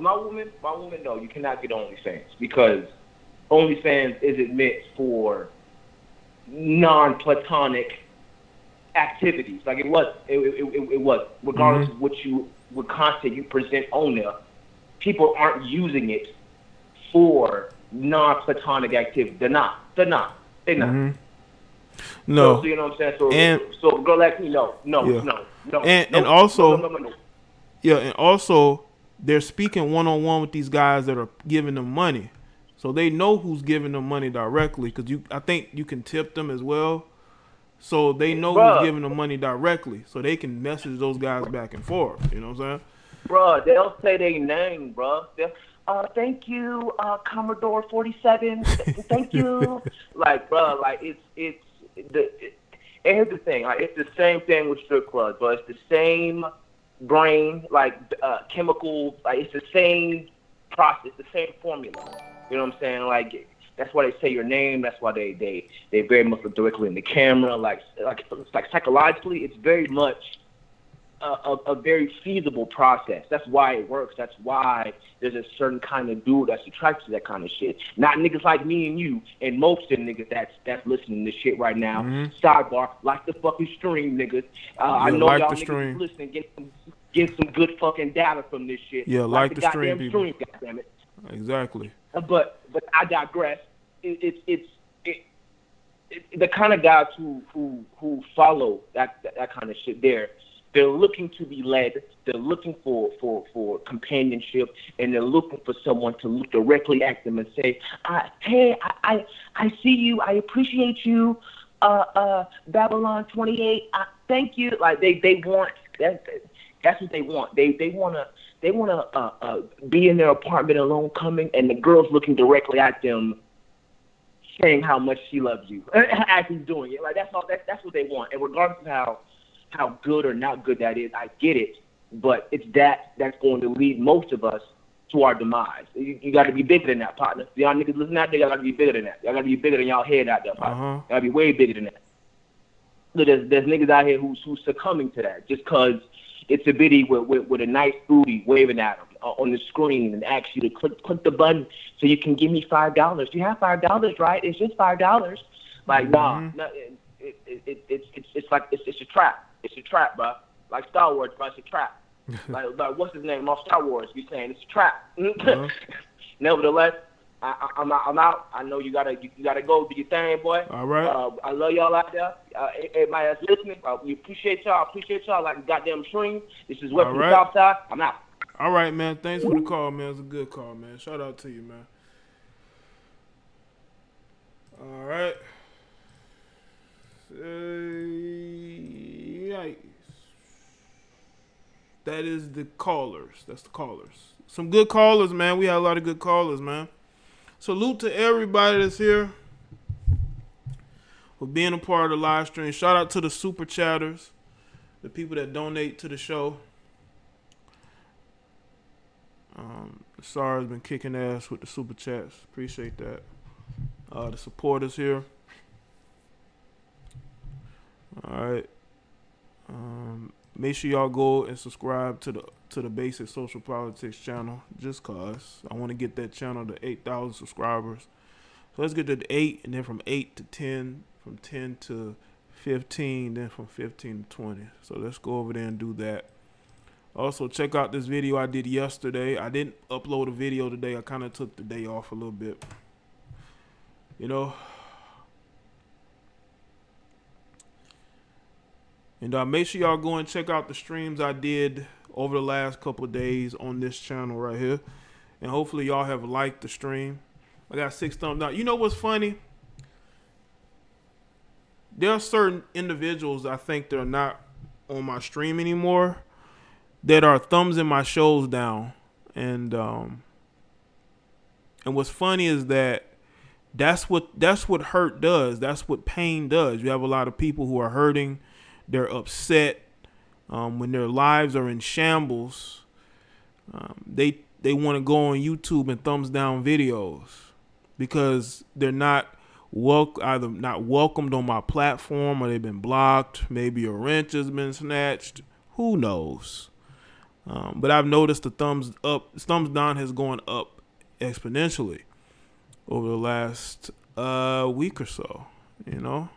my woman, no, you cannot get OnlyFans, because OnlyFans isn't meant for non-platonic activities. Like it was. Regardless of what content you present on there, people aren't using it for non-platonic activity. They're not. No. So you know what I'm saying? So girl like me, no. And also, yeah, and also they're speaking one-on-one with these guys that are giving them money, so they know who's giving them money directly. Because I think you can tip them as well, so they know who's giving them money directly, so they can message those guys back and forth. You know what I'm saying? Bruh, they'll say their name, bruh. Thank you, Commodore 47. Thank you. Like, bruh, like and here's the thing, like it's the same thing with strip clubs, but it's the same brain, like chemical, like it's the same process, the same formula. You know what I'm saying? Like that's why they say your name. That's why they very much look directly in the camera. Like psychologically, it's very much a very feasible process. That's why it works. That's why there's a certain kind of dude that's attracted to that kind of shit. Not niggas like me and you, and most of the niggas that's listening to this shit right now. Sidebar, like the fucking stream, niggas. I know like y'all the niggas stream. listening, get some good fucking data from this shit. Yeah, like the stream, goddamn people. Stream, goddammit. Exactly. But I digress. It's the kind of guys who follow that kind of shit. They're looking to be led. They're looking for companionship, and they're looking for someone to look directly at them and say, "Hey, I see you. I appreciate you, Babylon 28. Thank you." Like they want that. That's what they want. They wanna be in their apartment alone, coming, and the girl's looking directly at them, saying how much she loves you, actually doing it. Like that's what they want. And regardless of how good or not good that is, I get it, but it's that's going to lead most of us to our demise. You got to be bigger than that, partner. Y'all niggas listening out there, y'all got to be bigger than that. Y'all got to be bigger than y'all head out there, partner. Y'all got to be way bigger than that. So there's niggas out here who's succumbing to that just because it's a biddy with a nice booty waving at them on the screen and asks you to click the button so you can give me $5. You have $5, right? It's just $5. Like, nah, it's like it's a trap. It's a trap, bro. Like Star Wars, bro. It's a trap. like what's his name off Star Wars? You saying it's a trap? Nevertheless, I'm out. I know you gotta go do your thing, boy. All right. I love y'all out there. Everybody that's listening, we appreciate y'all. Like a goddamn stream. This is West from the South Side. I'm out. All right, man. Thanks for the call, man. It's a good call, man. Shout out to you, man. All right. Yikes. That is the callers. That's the callers. Some good callers, man. We had a lot of good callers, man. Salute to everybody that's here. for being a part of the live stream. Shout out to the super chatters, the people that donate to the show. Sarah's been kicking ass with the super chats. Appreciate that. The supporters here. All right. Make sure y'all go and subscribe to the Basic Social Politics channel, just cause I want to get that channel to 8,000 subscribers. So let's get to 8, and then from 8 to 10, from 10 to 15, then from 15 to 20. So let's go over there and do that. Also, check out this video I did yesterday. I didn't upload a video today. I kind of took the day off a little bit. You know. And make sure y'all go and check out the streams I did over the last couple of days on this channel right here. And hopefully y'all have liked the stream. I got 6 thumbs down. You know what's funny? There are certain individuals I think that are not on my stream anymore that are thumbs in my shows down. And what's funny is that that's what hurt does. That's what pain does. You have a lot of people who are hurting. They're upset when their lives are in shambles. They want to go on YouTube and thumbs down videos because they're not either not welcomed on my platform, or they've been blocked. Maybe a wrench has been snatched. Who knows? But I've noticed the thumbs down has gone up exponentially over the last week or so. You know.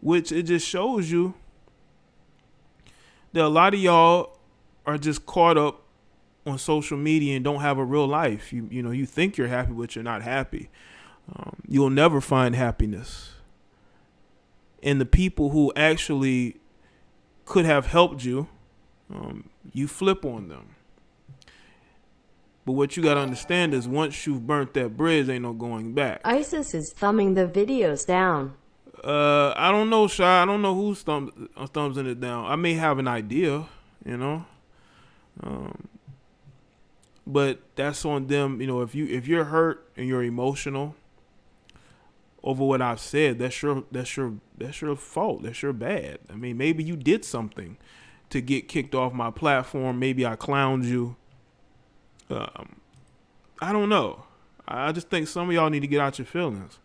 Which it just shows you that a lot of y'all are just caught up on social media and don't have a real life. You know, you think you're happy, but you're not happy. You'll never find happiness. And the people who actually could have helped you, you flip on them. But what you got to understand is once you've burnt that bridge, ain't no going back. ISIS is thumbing the videos down. I don't know, Shy. I don't know who's thumbsing it down. I may have an idea, you know. But that's on them. You know, if you're hurt and you're emotional over what I've said, that's your fault. That's your bad. I mean, maybe you did something to get kicked off my platform. Maybe I clowned you. I don't know. I just think some of y'all need to get out your feelings.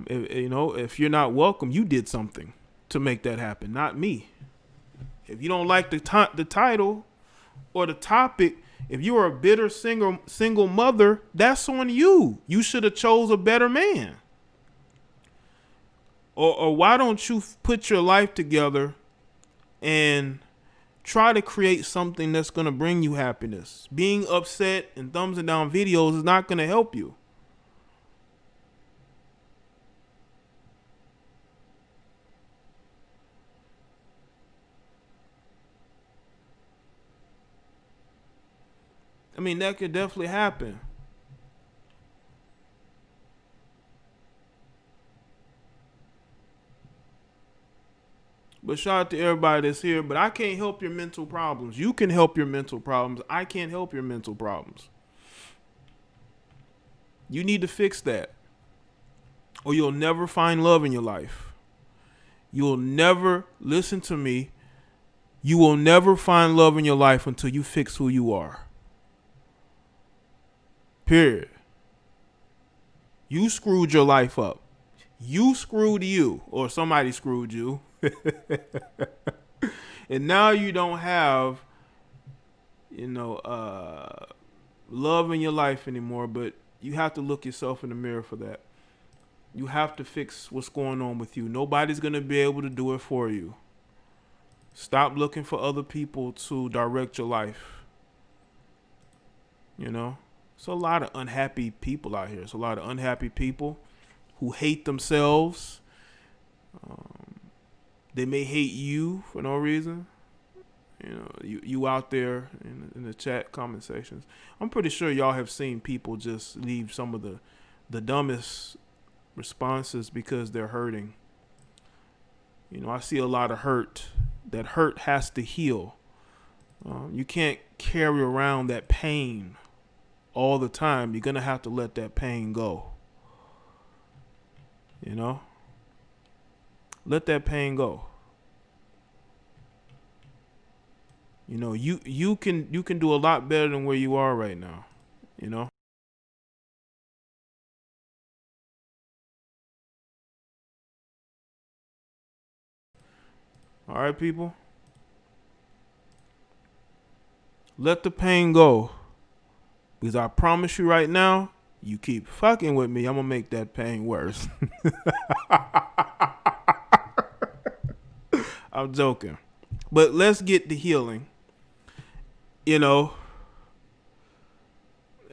If you're not welcome, you did something to make that happen, not me. If you don't like the title or the topic, if you are a bitter single mother, that's on you. You should have chose a better man. Or why don't you put your life together and try to create something that's going to bring you happiness? Being upset and thumbsing down videos is not going to help you. I mean, that could definitely happen. But shout out to everybody that's here. But I can't help your mental problems. You can help your mental problems. I can't help your mental problems. You need to fix that, or you'll never find love in your life. You'll never, listen to me, you will never find love in your life until you fix who you are. Period. You screwed your life up. You screwed you, or somebody screwed you. And now you don't have, love in your life anymore, but you have to look yourself in the mirror for that. You have to fix what's going on with you. Nobody's going to be able to do it for you. Stop looking for other people to direct your life. You know? There's a lot of unhappy people out here. There's a lot of unhappy people who hate themselves. They may hate you for no reason. You out there in the chat comment sections. I'm pretty sure y'all have seen people just leave some of the dumbest responses because they're hurting. I see a lot of hurt. That hurt has to heal. You can't carry around that pain all the time. You're going to have to let that pain go. You know? Let that pain go. You know, you can do a lot better than where you are right now. You know? All right, people. Let the pain go. Because I promise you right now, you keep fucking with me, I'm going to make that pain worse. I'm joking. But let's get the healing. You know,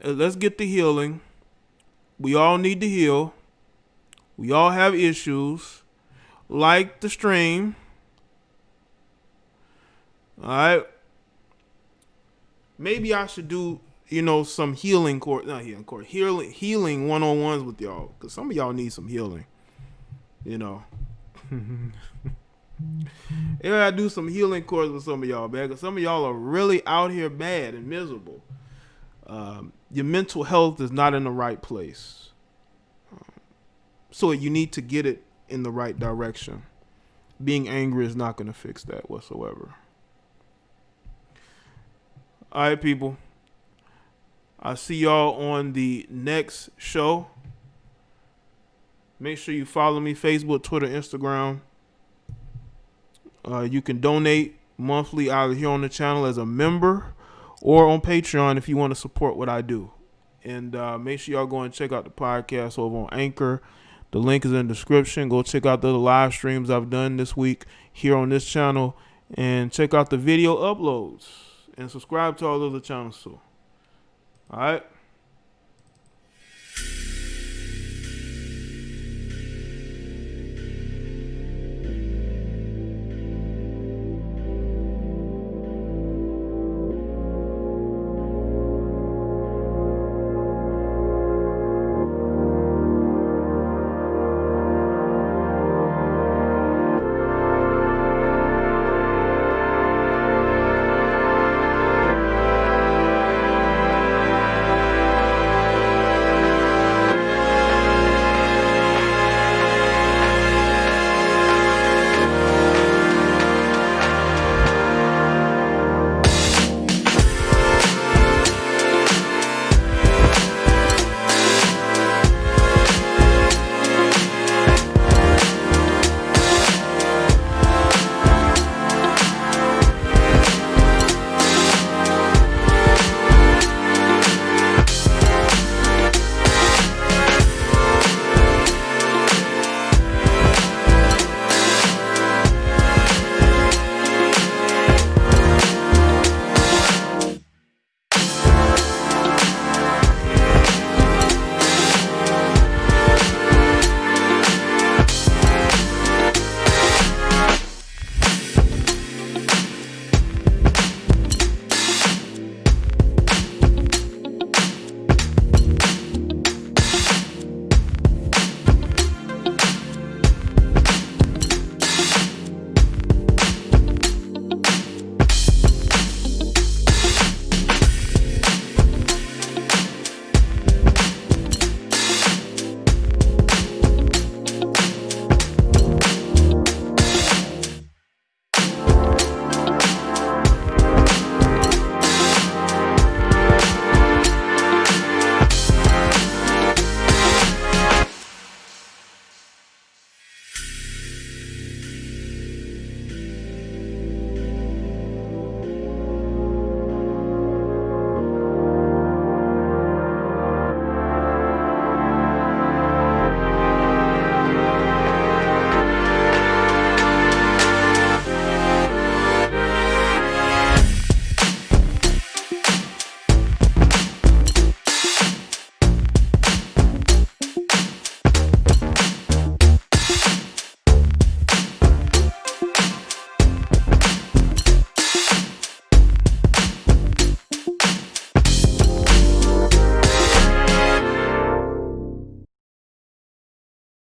let's get the healing. We all need to heal. We all have issues. Like the stream. All right. Maybe I should do, you know, some healing healing one-on-ones with y'all, because some of y'all need some healing. You know. Yeah, I do some healing course with some of y'all, man, because some of y'all are really out here bad and miserable. Your mental health is not in the right place. So you need to get it in the right direction. Being angry is not going to fix that whatsoever. All right, people. I'll see y'all on the next show. Make sure you follow me, Facebook, Twitter, Instagram. You can donate monthly either here on the channel as a member or on Patreon if you want to support what I do. And make sure y'all go and check out the podcast over on Anchor. The link is in the description. Go check out the other live streams I've done this week here on this channel. And check out the video uploads. And subscribe to all the other channels too. All right.